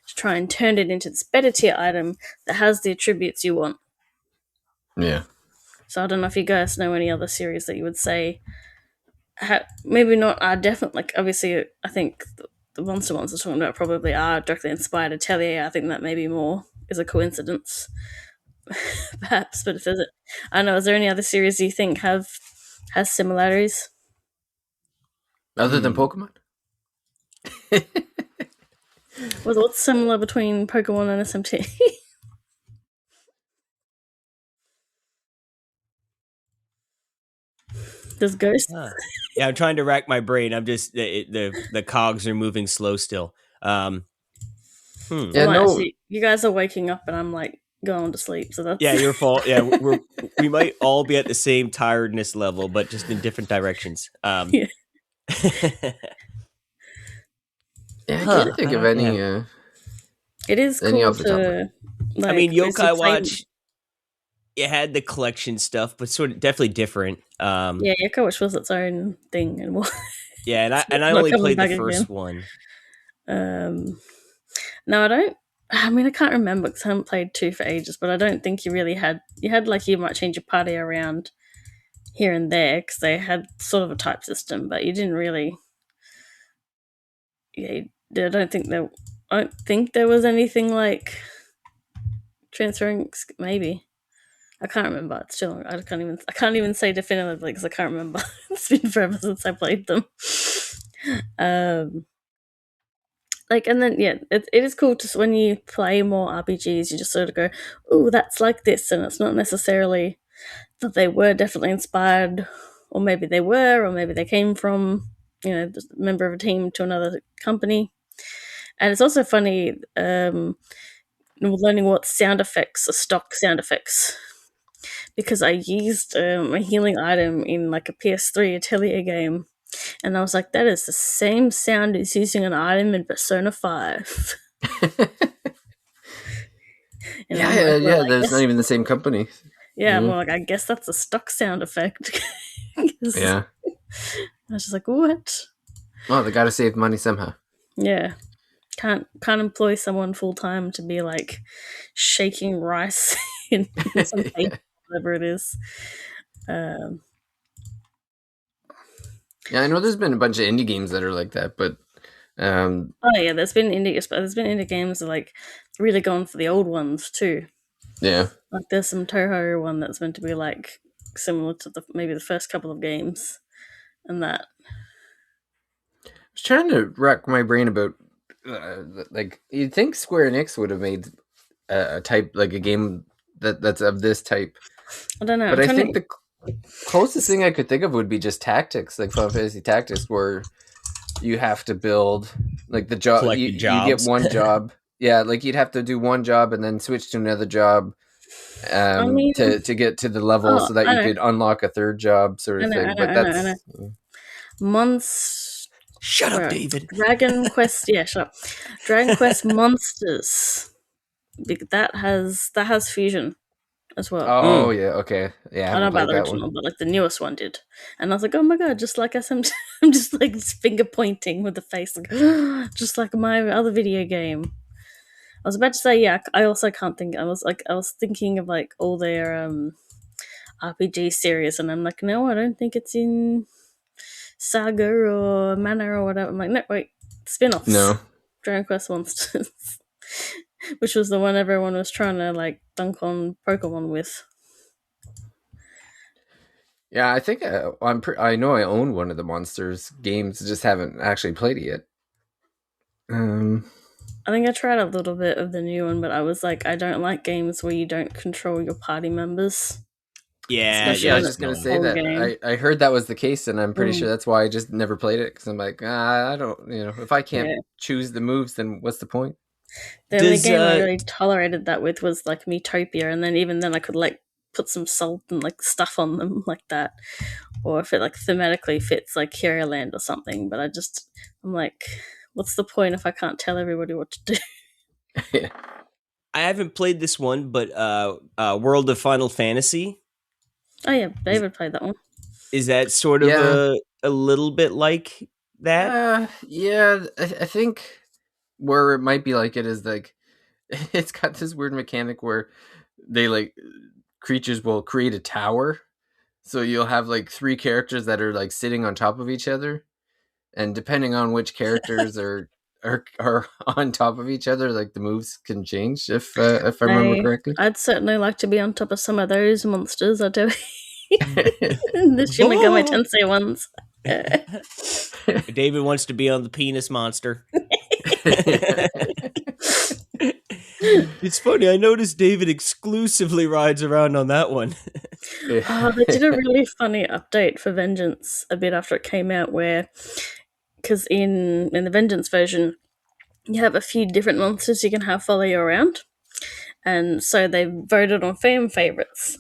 to try and turn it into this better tier item that has the attributes you want. Yeah. So I don't know if you guys know any other series that you would say, maybe not are definitely, like obviously I think the monster ones we're talking about probably are directly inspired Atelier. I think that maybe more is a coincidence, perhaps. But if there's I don't know, is there any other series you think has similarities other than Pokemon? What's similar between Pokemon and SMT? There's Ghost. Yeah, I'm trying to rack my brain. I'm just the cogs are moving slow still. Yeah, actually, you guys are waking up and I'm like going to sleep, so that's your fault. Yeah, we might all be at the same tiredness level, but just in different directions. Yeah. I can't think of any. It is cool to. Like, I mean, Yokai Watch. It had the collection stuff, but sort of definitally different. Yeah, Yokai Watch was its own thing, and yeah, and I only played the first one. No, I don't. I mean, I can't remember because I haven't played 2 for ages, but I don't think you really had. You had like you might change your party around here and there because they had sort of a type system, but you didn't really. Yeah, I don't think there was anything like transferring. Maybe I can't remember. It's too long. I can't even say definitively because I can't remember. It's been forever since I played them. like, and then it is cool to when you play more RPGs, you just sort of go, "Ooh, that's like this," and it's not necessarily that they were definitely inspired, or maybe they were, or maybe they came from just a member of a team to another company. And it's also funny learning what sound effects are stock sound effects, because I used a healing item in like a PS3 Atelier game, and I was like, that is the same sound as using an item in Persona 5. And I'm like, well, yeah. I That's not guess, even the same company. yeah, I'm like, I guess that's a stock sound effect. Yeah. I was just like, what? Well, they got to save money somehow. Yeah. Can't employ someone full time to be like shaking rice in some paper, whatever it is. Um, Yeah, I know there's been a bunch of indie games that are like that, but oh yeah, there's been indie games that like really going for the old ones too. yeah. Like there's some Toho one that's meant to be like similar to maybe the first couple of games, and that. I was trying to rack my brain about like you'd think Square Enix would have made a type like a game that's of this type, I don't know. but I'm I trying think to. the closest thing I could think of would be just Tactics, like Final Fantasy Tactics, where you have to build like the job. Collecting You get jobs. one job. Yeah, like you'd have to do one job and then switch to another job I mean, to get to the level so that I you know, could unlock a third job sort of thing. But I know. that's Shut up, Right. David. Dragon Quest, yeah, sure. Dragon Quest Monsters. That has fusion as well. oh yeah, okay. Yeah, I I don't know haven't about played the that one. original, but like the newest one did. And I was like, oh my god, just like SMT. I'm just like finger pointing with the face, like, just like my other video game. I was about to say, yeah, I also can't think. I was thinking of like all their RPG series, and I'm like, no, I don't think it's in Saga or Mana or whatever. I'm like, no, wait, spin-offs. No. Dragon Quest Monsters, which was the one everyone was trying to like dunk on Pokemon with. Yeah, I think I know I own one of the Monsters games, just haven't actually played it yet. I think I tried a little bit of the new one, but I was like, I don't like games where you don't control your party members. Yeah, Especially yeah, I when was it's just gonna the say whole that game. I heard that was the case, and I'm pretty Mm, sure that's why I just never played it because I'm like, I don't, if I can't yeah. choose the moves, then what's the point? The only does game I really tolerated that with was like Metopia, and then even then I could like put some salt and like stuff on them like that, or if it like thematically fits like Curia Land or something. But I'm like, what's the point if I can't tell everybody what to do? Yeah. I haven't played this one, but World of Final Fantasy Oh yeah, David played that one. is that sort of Yeah, a little bit like that? yeah. I think where it might be like it is like it's got this weird mechanic where they like creatures will create a tower, so you'll have like three characters that are like sitting on top of each other, and depending on which characters are on top of each other, like the moves can change if I remember correctly. I'd certainly like to be on top of some of those monsters. I do. The Shin Megami Tensei ones. David wants to be on the penis monster. It's funny. I noticed David exclusively rides around on that one. Oh, they did a really funny update for Vengeance a bit after it came out, where because in the Vengeance version, you have a few different monsters you can have follow you around, and so they voted on fan favorites.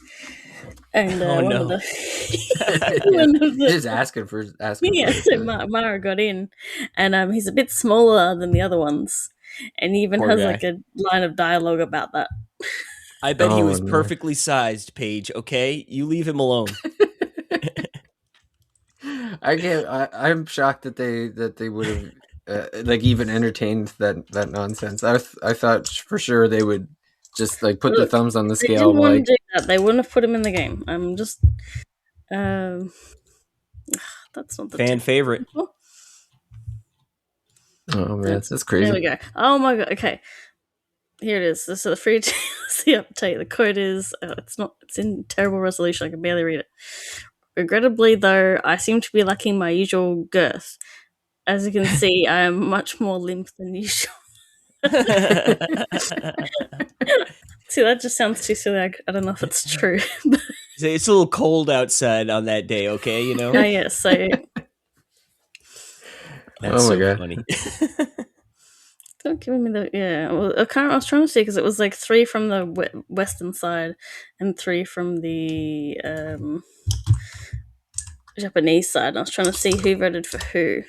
And Oh, one no. of the one of the Just asking for yeah, it. so Mara got in, and he's a bit smaller than the other ones, and he even Poor has guy. like a line of dialogue about that. I bet he Oh, was no. perfectly sized, Paige. Okay, you leave him alone. I'm shocked that they would have like even entertained that nonsense. I thought for sure they would just like put the Look, thumbs on the they scale. didn't want Like, to do that. They wouldn't have put him in the game. I'm just, um, that's not the Fan favorite. oh man, that's There crazy. we go. Oh my god. Okay, here it is. This is the free DLC update. The code is it's in terrible resolution. I can barely read it. Regrettably, though, I seem to be lacking my usual girth. as you can see, I am much more limp than usual. See, that just sounds too silly. I don't know if it's true. It's a little cold outside on that day, okay? You know? Yeah, so That's Oh my so God. funny. don't give me the Well, I was trying to see because it was like 3 from the western side and 3 from the Japanese side. I was trying to see who voted for who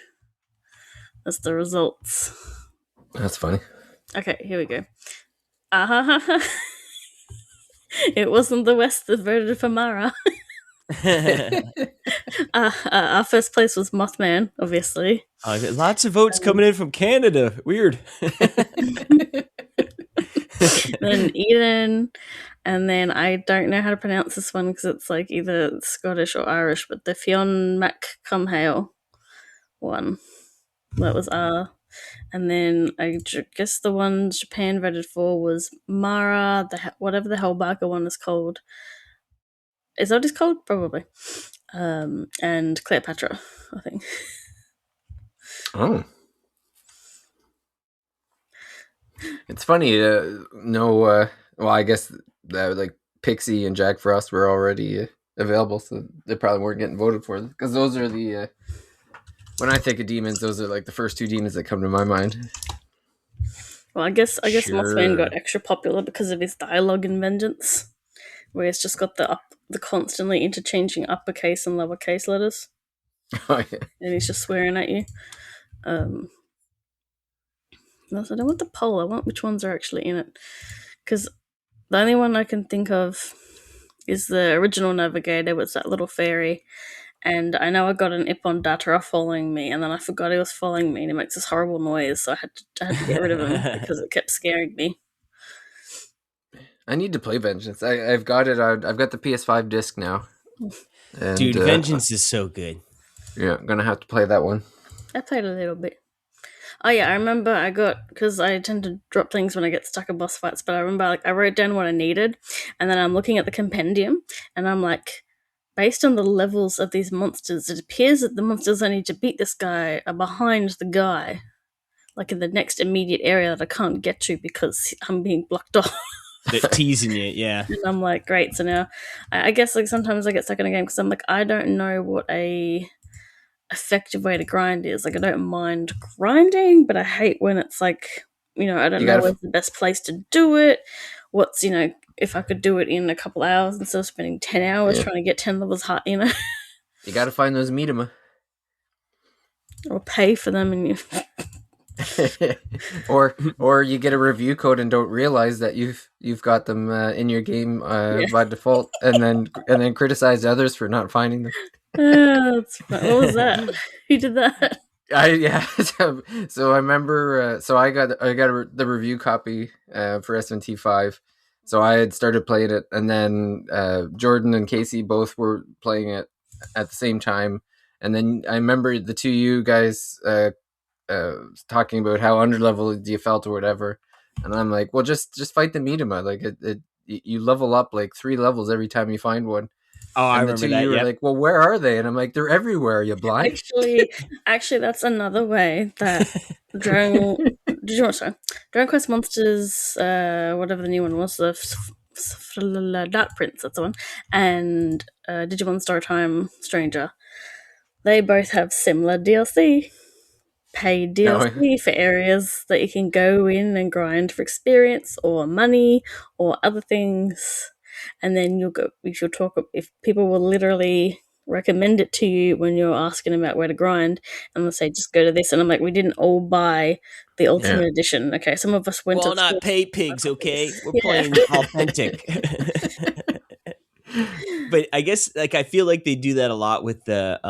as the results. That's funny. Okay, here we go. It wasn't the West that voted for Mara. Our first place was Mothman, obviously. Lots of votes coming in from Canada. Weird. Then Eden, and then I don't know how to pronounce this one because it's like either Scottish or Irish, but the Fionn Mac Cumhale one. That was R. And then I guess the one Japan voted for was Mara, whatever the hell Barker one is called. Is that what it's called? Probably. And Cleopatra, I think. Oh. It's funny. Well, I guess like Pixie and Jack Frost were already available, so they probably weren't getting voted for because those are the. When I think of demons, those are like the first 2 demons that come to my mind. Well, I guess Sure. Mothman got extra popular because of his dialogue in Vengeance, where he's just got the constantly interchanging uppercase and lowercase letters, Oh yeah. and he's just swearing at you. I don't want the poll. I want which ones are actually in it, because the only one I can think of is the original Navigator, with that little fairy. And I know I got an Ippon Datara following me, and then I forgot he was following me, and he makes this horrible noise, so I had to get rid of him because it kept scaring me. I need to play Vengeance. I've got it. I've got the PS5 disc now. And, Dude, Vengeance is so good. Yeah, I'm gonna have to play that one. I played a little bit. Oh yeah, I remember because I tend to drop things when I get stuck in boss fights, but I remember I wrote down what I needed, and then I'm looking at the compendium, and I'm like, based on the levels of these monsters, it appears that the monsters I need to beat this guy are behind the guy, like in the next immediate area that I can't get to because I'm being blocked off. They're teasing you, yeah. And I'm like, great, so now I guess like sometimes I get stuck in a game because I'm like, I don't know what a effective way to grind is. Like, I don't mind grinding, but I hate when it's like, I don't know where's the best place to do it. What's, if I could do it in a couple hours instead of spending 10 hours trying to get 10 levels high, You gotta find those Miedema. Or pay for them and or you get a review code and don't realize that you've got them in your game by default, and then criticize others for not finding them. That's fun. What was that? Who did that? So I remember. So I got the review copy for SMT V. So I had started playing it, and then Jordan and Casey both were playing it at the same time. And then I remember the 2 of you guys talking about how underleveled you felt or whatever. And I'm like, well, just fight the Miedema. Like you level up like 3 levels every time you find one. Oh, and I the remember 2 that. You were like, well, where are they? And I'm like, they're everywhere. Are you blind? Actually, that's another way that Dragon Quest Monsters, whatever the new one was, the Dark Prince, that's the one, and Digimon Storytime Stranger, they both have similar DLC. Paid DLC for areas that you can go in and grind for experience or money or other things. And then if people will literally recommend it to you when you're asking about where to grind, and they'll say, just go to this. And I'm like, we didn't all buy the Ultimate Edition. Okay, some of us went to not pay pigs, okay? We're playing authentic. But I guess I feel like they do that a lot with the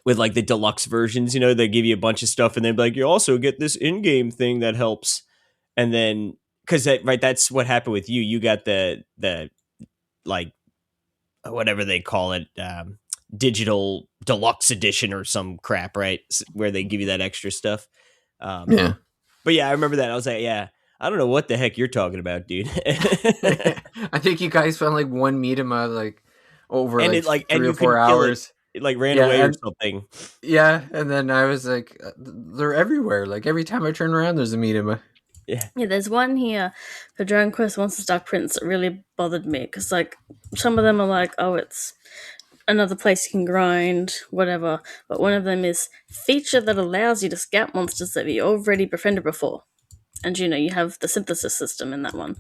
with the deluxe versions. They give you a bunch of stuff and then you also get this in-game thing that helps. And then because that's what happened with you. You got the whatever they call it, digital deluxe edition or some crap, right? Where they give you that extra stuff. Yeah. But yeah, I remember that. I was like, yeah, I don't know what the heck you're talking about, dude. I think you guys found one Miedema over 3 or 4 hours. like ran Yeah, away or and something. yeah, and then I was like, they're everywhere. Like every time I turn around, there's a Miedema. Yeah. Yeah, there's one here for Dragon Quest Monsters Dark Prince that really bothered me because, like, some of them are like, oh, it's another place you can grind, whatever. But one of them is feature that allows you to scout monsters that you already befriended before. And you have the synthesis system in that one.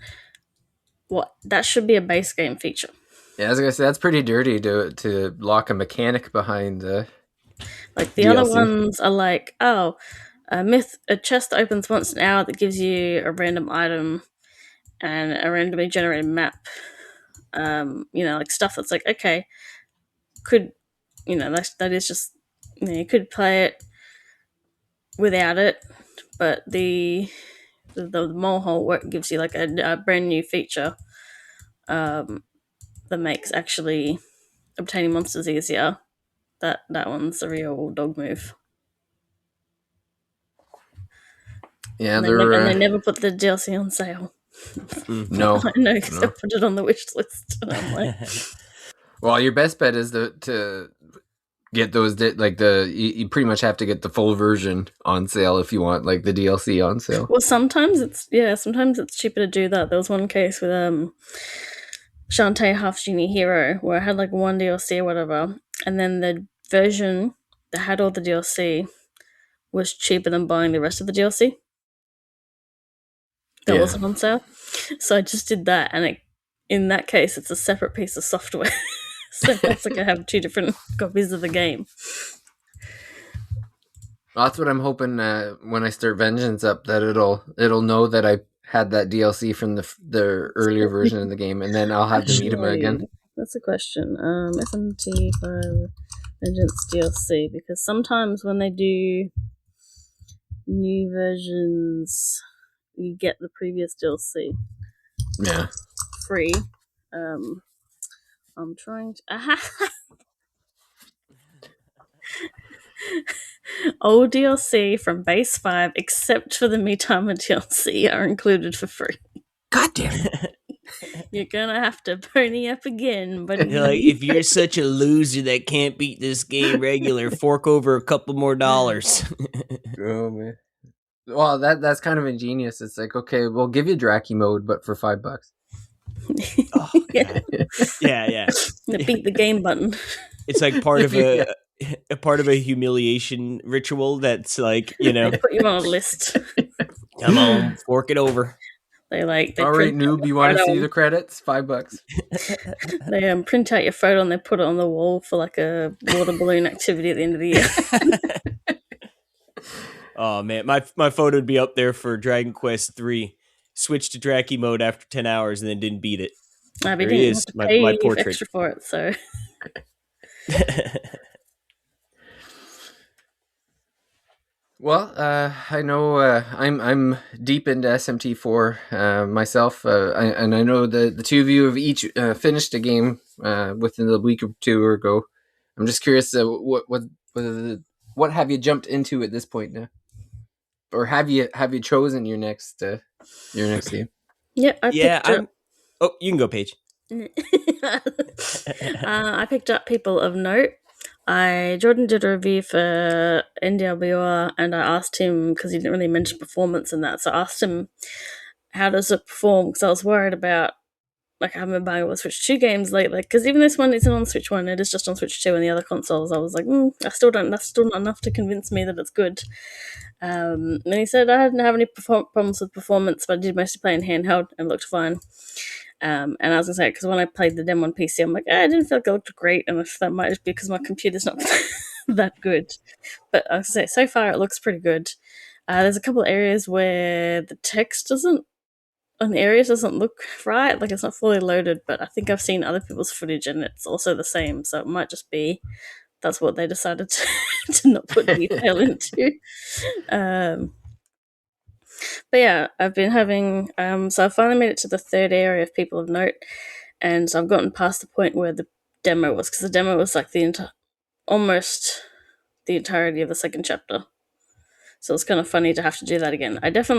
What? That should be a base game feature. Yeah, I was gonna say that's pretty dirty to lock a mechanic behind Like the DLC. other ones are like, oh, a chest opens once an hour that gives you a random item and a randomly generated map. Like stuff that's like, okay, could that is just you could play it without it, but the mole hole work gives you like a brand new feature that makes actually obtaining monsters easier. That one's a real dog move. Yeah, And they never put the DLC on sale. No. I know because I put it on the wish list, and I'm like, well, your best bet is to get those you pretty much have to get the full version on sale if you want like the DLC on sale. Well, sometimes it's cheaper to do that. There was one case with Shantae Half Genie Hero where I had like one DLC or whatever, and then the version that had all the DLC was cheaper than buying the rest of the DLC. That wasn't on sale, so I just did that, and in that case, it's a separate piece of software. So it's like I have 2 different copies of the game. Well, that's what I'm hoping when I start Vengeance up, that it'll know that I had that DLC from the earlier version of the game, and then I'll have to meet him again. That's a question. SMT IV Vengeance DLC, because sometimes when they do new versions, you get the previous DLC. Yeah. Free. I'm trying to. All DLC from base 5, except for the Mitama DLC, are included for free. God damn it. You're gonna have to pony up again, but like, if you're such a loser that can't beat this game regular, fork over a couple more dollars. Oh man. Well, that's kind of ingenious. It's like, okay, we'll give you Draki mode, but for $5. Oh, yeah. Yeah. The beat the game button. It's like part of a humiliation ritual that's like, They put you on a list. Come on, fork it over. They all right, noob, you want to see the credits? $5. They print out your photo and they put it on the wall for like a water balloon activity at the end of the year. Oh man, my photo would be up there for Dragon Quest 3. Switched to Draki mode after 10 hours and then didn't beat it. There he is, my portrait extra for it. So. Well, I know I'm deep into SMT IV myself, and I know the 2 of you have each finished a game within a week or 2 ago. I'm just curious, what have you jumped into at this point now, or have you chosen your next game? Yeah, Oh, you can go, Paige. I picked up People of Note. Jordan did a review for NDLBR, and I asked him, because he didn't really mention performance in that, so I asked him how does it perform, because I was worried about, like, I haven't been buying all the Switch 2 games lately, because even this one isn't on Switch 1, it is just on Switch 2 and the other consoles. I was like, that's still not enough to convince me that it's good. And he said I didn't have any problems with performance, but I did mostly play in handheld and it looked fine. And I was going to say, because when I played the demo on PC, I'm like, I didn't feel like it looked great, and that might just be because my computer's not that good. But I was going to say, so far it looks pretty good. There's a couple of areas where the text doesn't look right, like it's not fully loaded, but I think I've seen other people's footage and it's also the same, so it might just be that's what they decided to not put detail into. But yeah, I've been having so I finally made it to the 3rd area of People of Note, and so I've gotten past the point where the demo was, because the demo was like almost the entirety of the 2nd chapter. So it's kind of funny to have to do that again. I didn't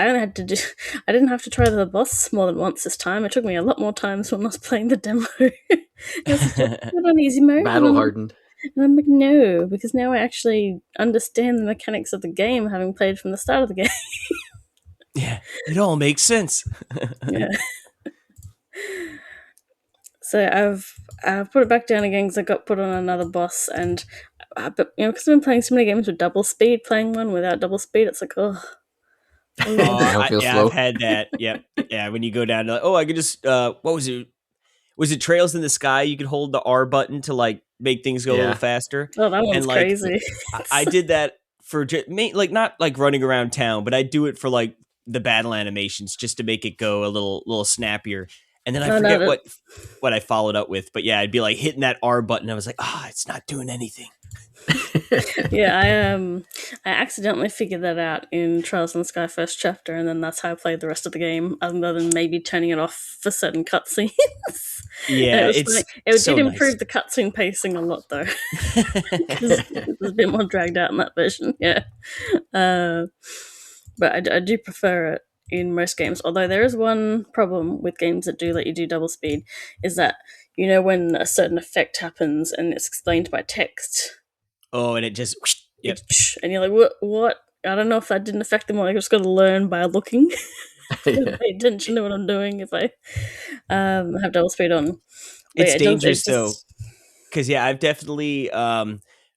have to try the boss more than once this time. It took me a lot more times when I was playing the demo. It was just, put on easy mode. Battle hardened. And I'm like, no, because now I actually understand the mechanics of the game, having played from the start of the game. Yeah, it all makes sense. Yeah. So I've put it back down again because I got put on another boss, and but because I've been playing so many games with double speed, playing one without double speed, it's like, oh, Now it feels Yeah, I've slow. had that. Yep. Yeah, when you go down to like, oh, I could just what was it? Was it Trails in the Sky? You could hold the R button to like make things go a little Yeah. faster. oh, that And one's like crazy. I did that for like not like running around town, but I do it for like the battle animations just to make it go a little snappier. And then I Oh no, forget what I followed up with, but yeah, I'd be like hitting that R button. I was like, it's not doing anything. yeah, I accidentally figured that out in Trials in the Sky first chapter, and then that's how I played the rest of the game, other than maybe turning it off for certain cutscenes. And it Yeah, was funny. it's It did so nice. improve the cutscene pacing a lot, though, because it was a bit more dragged out in that version. Yeah, uh, but I do prefer it in most games. Although there is one problem with games that do let you do double speed, is that when a certain effect happens and it's explained by text, Oh, and it just yep. and you're like, what? I don't know if that didn't affect them, or I just got to learn by looking. Yeah. Pay attention to what I'm doing if I have double speed on. But It's yeah, it does. It dangerous though, just because yeah, I've definitely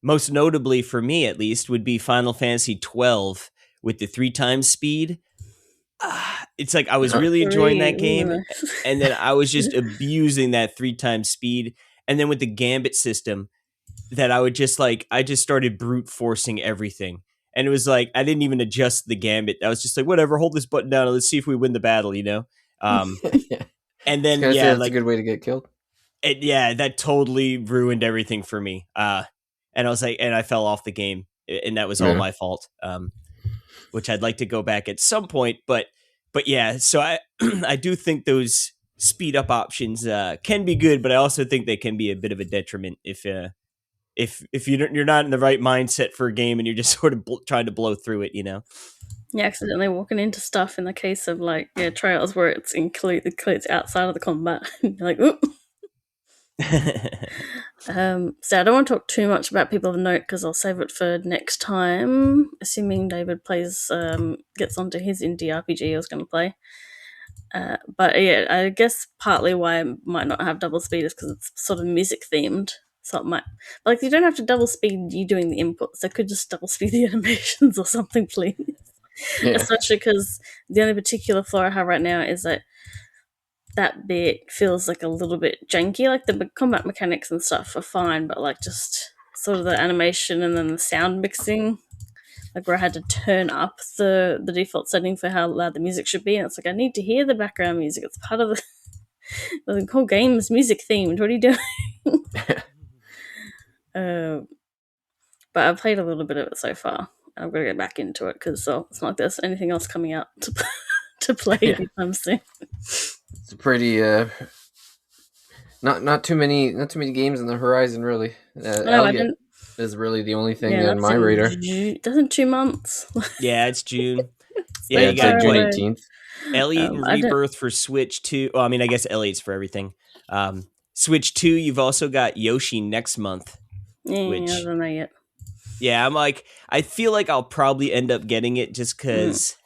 most notably for me at least would be Final Fantasy 12 with the 3 times speed. It's like I was really enjoying that game, and then I was just abusing that 3 times speed. And then with the gambit system, that I would just like I just started brute forcing everything. And it was like I didn't even adjust the gambit. I was just like, whatever, hold this button down and let's see if we win the battle, you know? Yeah. And I was then gonna say yeah, that's a like good way to get killed. yeah, that totally ruined everything for me. And I was like, and I fell off the game, and that was all Yeah. my fault. Which I'd like to go back at some point, but yeah. So I I do think those speed up options can be good, but I also think they can be a bit of a detriment if you're not in the right mindset for a game and you're just sort of trying to blow through it, you know. you're accidentally walking into stuff in the case of Trails where it's includes outside of the combat. You're like, oop. So I don't want to talk too much about People of Note because I'll save it for next time, assuming David gets onto his indie RPG he was going to play. But yeah, I guess partly why I might not have double speed is because it's sort of music themed. So it might, like, you don't have to double speed you doing the inputs. I could just double speed the animations or something, please. Yeah. Especially because the only particular flaw I have right now is that bit feels like a little bit janky. Like the combat mechanics and stuff are fine, but like just sort of the animation and then the sound mixing, like where I had to turn up the default setting for how loud the music should be, and it's like I need to hear the background music. It's part of the whole game is music themed. What are you doing? But I've played a little bit of it so far. I'm gonna get back into it because it's not like there's anything else coming out to play Yeah. anytime soon. It's a pretty not too many games on the horizon really. No, I Elliot didn't. is really the only thing Yeah, on that's my in radar. Doesn't 2 months. Yeah, it's June. Yeah, Yeah, you it's like got June what 18th. Elliot and I don't. Rebirth for Switch 2. Well, I mean, I guess Elliot's for everything. Switch 2, you've also got Yoshi next month, Yeah, which I don't know yet. yeah, I'm like I feel like I'll probably end up getting it just cuz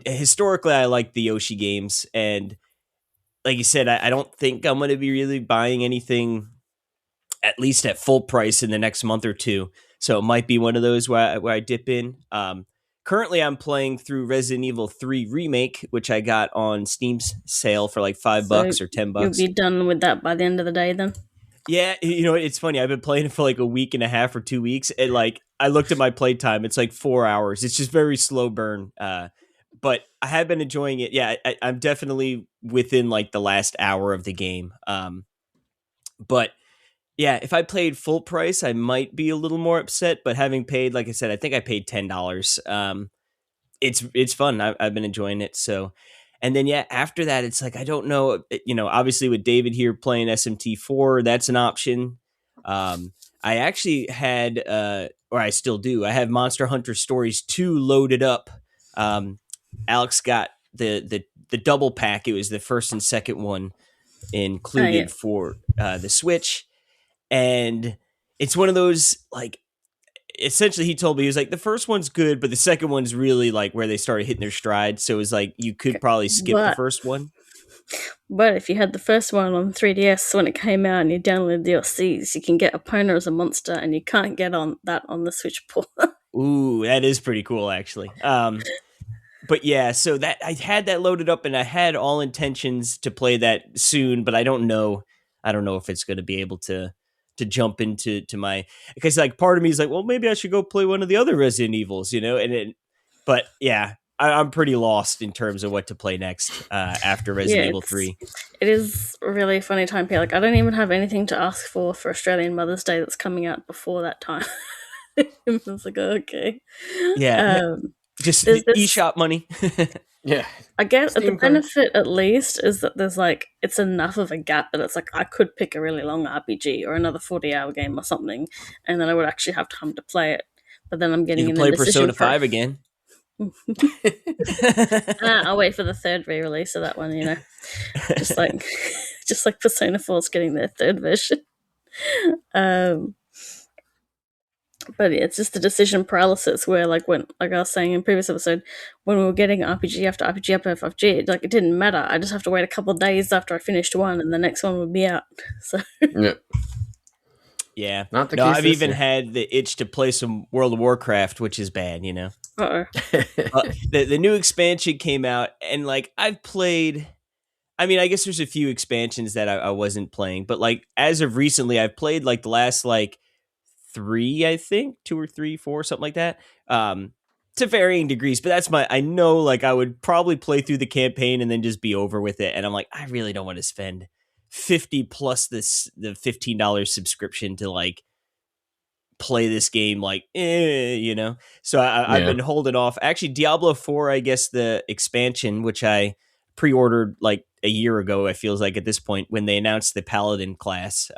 historically I like the Yoshi games, and like you said, I don't think I'm going to be really buying anything at least at full price in the next month or two. So it might be one of those where I dip in. Currently, I'm playing through Resident Evil 3 Remake, which I got on Steam's sale for like $5 or You'll $10. be done with that by the end of the day, then. Yeah, you know, it's funny. I've been playing it for like a week and a half or 2 weeks, and like I looked at my playtime, it's like 4 hours. It's just very slow burn. But I have been enjoying it. Yeah, I'm definitely within like the last hour of the game. But yeah, if I played full price, I might be a little more upset. But having paid, like I said, I think I paid $10. It's fun. I've been enjoying it. So, and then yeah, after that, it's like I don't know. You know, obviously with David here playing SMT IV, that's an option. I actually had, or I still do. I have Monster Hunter Stories 2 loaded up. Alex got the double pack. It was the first and second one included for the Switch. And it's one of those, like, essentially he told me, he was like, the first one's good, but the second one's really like where they started hitting their stride. So it was like, you could probably skip the first one. But if you had the first one on 3DS when it came out and you downloaded DLCs, you can get Epona as a monster, and you can't get on the Switch port. Ooh, that is pretty cool, actually. But yeah, so that I had that loaded up, and I had all intentions to play that soon, but I don't know if it's going to be able to jump into my, because like part of me is like, well, maybe I should go play one of the other Resident Evils, but yeah, I'm pretty lost in terms of what to play next after Resident Evil 3. It is a really funny time period. Like, I don't even have anything to ask for Australian Mother's Day that's coming out before that time. It's like, okay. Yeah. Just eShop money. Yeah. I guess Steam the benefit at least is that there's like, it's enough of a gap that it's like I could pick a really long RPG or another 40-hour game or something, and then I would actually have time to play it. But then I'm getting you can play Persona 5 again. I'll wait for the third re-release of that one, just like Persona 4's getting their third version. But it's just the decision paralysis where, like I was saying in previous episode, when we were getting RPG after RPG after RPG, like it didn't matter. I just have to wait a couple of days after I finished one, and the next one would be out. So yeah, not the case. I've even had the itch to play some World of Warcraft, which is bad, the new expansion came out, and like I've played. I mean, I guess there's a few expansions that I wasn't playing, but like as of recently, I've played like the last like 3, I think 2 or 3, 4, something like that. To varying degrees, but that's I know like I would probably play through the campaign and then just be over with it. And I'm like, I really don't want to spend $50 plus the $15 subscription to like play this game, like, So I've been holding off. Actually, Diablo 4, I guess the expansion, which I pre-ordered like a year ago, it feels like at this point when they announced the Paladin class.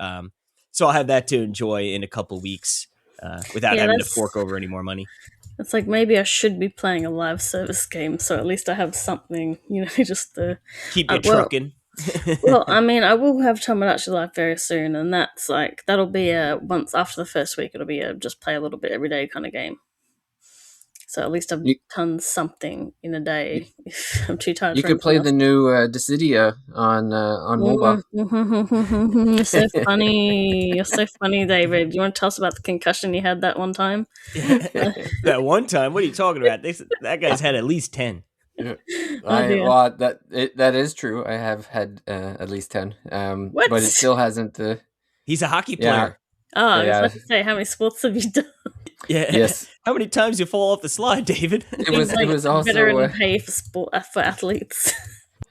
So I'll have that to enjoy in a couple weeks without having to fork over any more money. It's like maybe I should be playing a live service game, so at least I have something, just to keep it trucking. Well, I mean, I will have Tomodachi Life very soon, and that's like that'll be once after the first week. It'll be just play a little bit every day kind of game. So at least I've done something in a day. If I'm too tired. You could play the new Dissidia on mobile. You're so funny. You're so funny, David. You want to tell us about the concussion you had that one time? That one time? What are you talking about? That guy's had at least 10. Yeah. That is true. I have had at least 10. What? But it still hasn't. He's a hockey player. I was about to say, how many sports have you done? Yeah. Yes. How many times you fall off the slide, David? It was also veteran pay for athletes.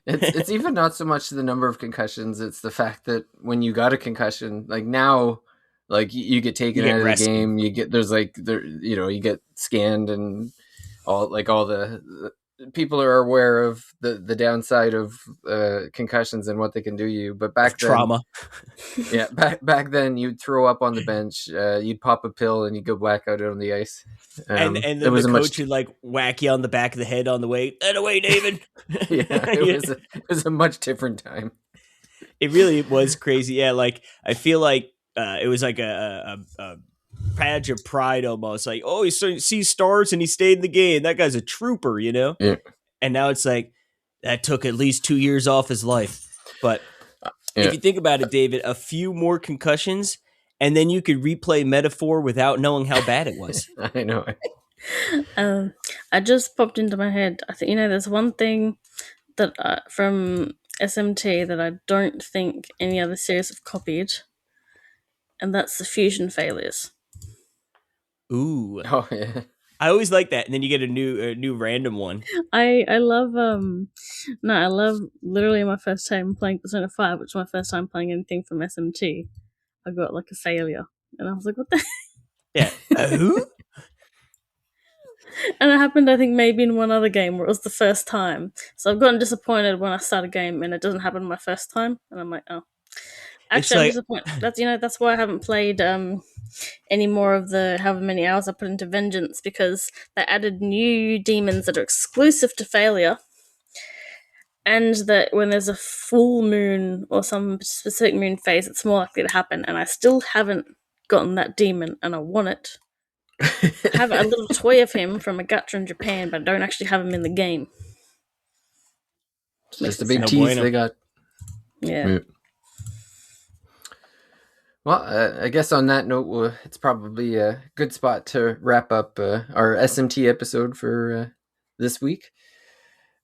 It's even not so much the number of concussions; it's the fact that when you got a concussion, like now, like you get taken out of the game. You get you get scanned and all the people are aware of the downside of concussions and what they can do to you. But back then, trauma. Yeah, back then you'd throw up on the bench, you'd pop a pill, and you'd go back out on the ice. And then the coach would like whack you on the back of the head on the way. That away, David. Yeah, it was a much different time. It really was crazy. Yeah, like I feel like it was like a badge of pride almost, like, oh, he sees stars and he stayed in the game, that guy's a trooper, Yeah. And now it's like that took at least 2 years off his life. But if you think about it, David, a few more concussions and then you could replay Metaphor without knowing how bad it was. I know. I just popped into my head, I think there's one thing that from SMT that I don't think any other series have copied, and that's the fusion failures. Ooh. Oh yeah. I always like that, and then you get a new random one. I love I love literally my first time playing Persona 5, which was my first time playing anything from SMT. I got like a failure, and I was like, what the? Yeah. And it happened, I think, maybe in one other game where it was the first time. So I've gotten disappointed when I start a game and it doesn't happen my first time, and I'm like, oh. Actually, I'm disappointed. That's why I haven't played any more of the however many hours I put into Vengeance, because they added new demons that are exclusive to failure, and that when there's a full moon or some specific moon phase, it's more likely to happen. And I still haven't gotten that demon and I want it, have a little toy of him from a gacha in Japan, but don't actually have him in the game. It's Makes just a it big sad. tease bueno. they got. Yeah. Well, I guess on that note, it's probably a good spot to wrap up our SMT episode for this week.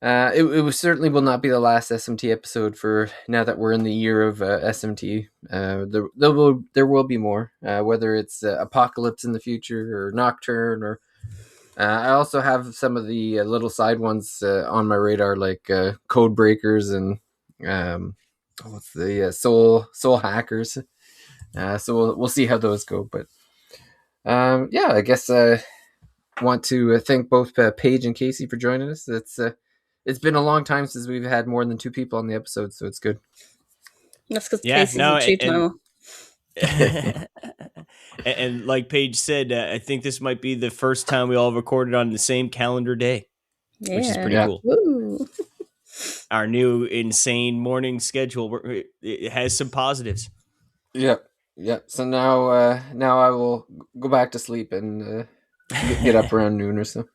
It certainly will not be the last SMT episode for now that we're in the year of SMT. There will be more, whether it's Apocalypse in the future or Nocturne, or I also have some of the little side ones on my radar, like Code Breakers and what's the Soul Hackers. So we'll see how those go, but yeah, I guess I want to thank both Paige and Casey for joining us. It's been a long time since we've had more than 2 people on the episode, so it's good. That's because Casey's a two-timer. And like Paige said, I think this might be the first time we all recorded on the same calendar day, which is pretty cool. Woo. Our new insane morning schedule, it has some positives. Yep. So now I will go back to sleep and get up around noon or so.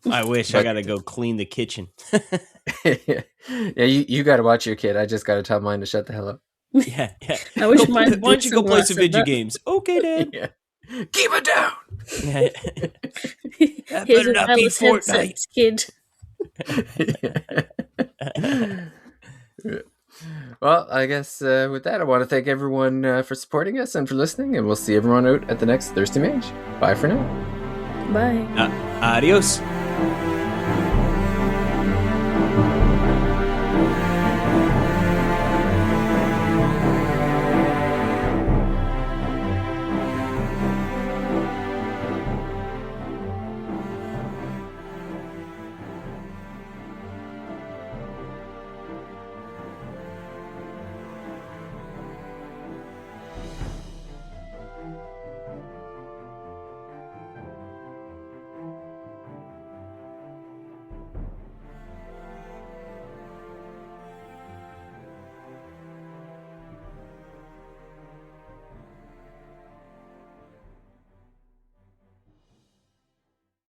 I wish. I gotta go clean the kitchen. Yeah, you got to watch your kid. I just got to tell mine to shut the hell up. Yeah. I wish mine. Why don't you go play some video games? Okay, Dad. Yeah. Keep it down. Yeah. That Here's better a not be wireless headset, Fortnite. kid. Well, I guess with that, I want to thank everyone for supporting us and for listening, and we'll see everyone out at the next Thirsty Mage. Bye for now. Bye. Adios.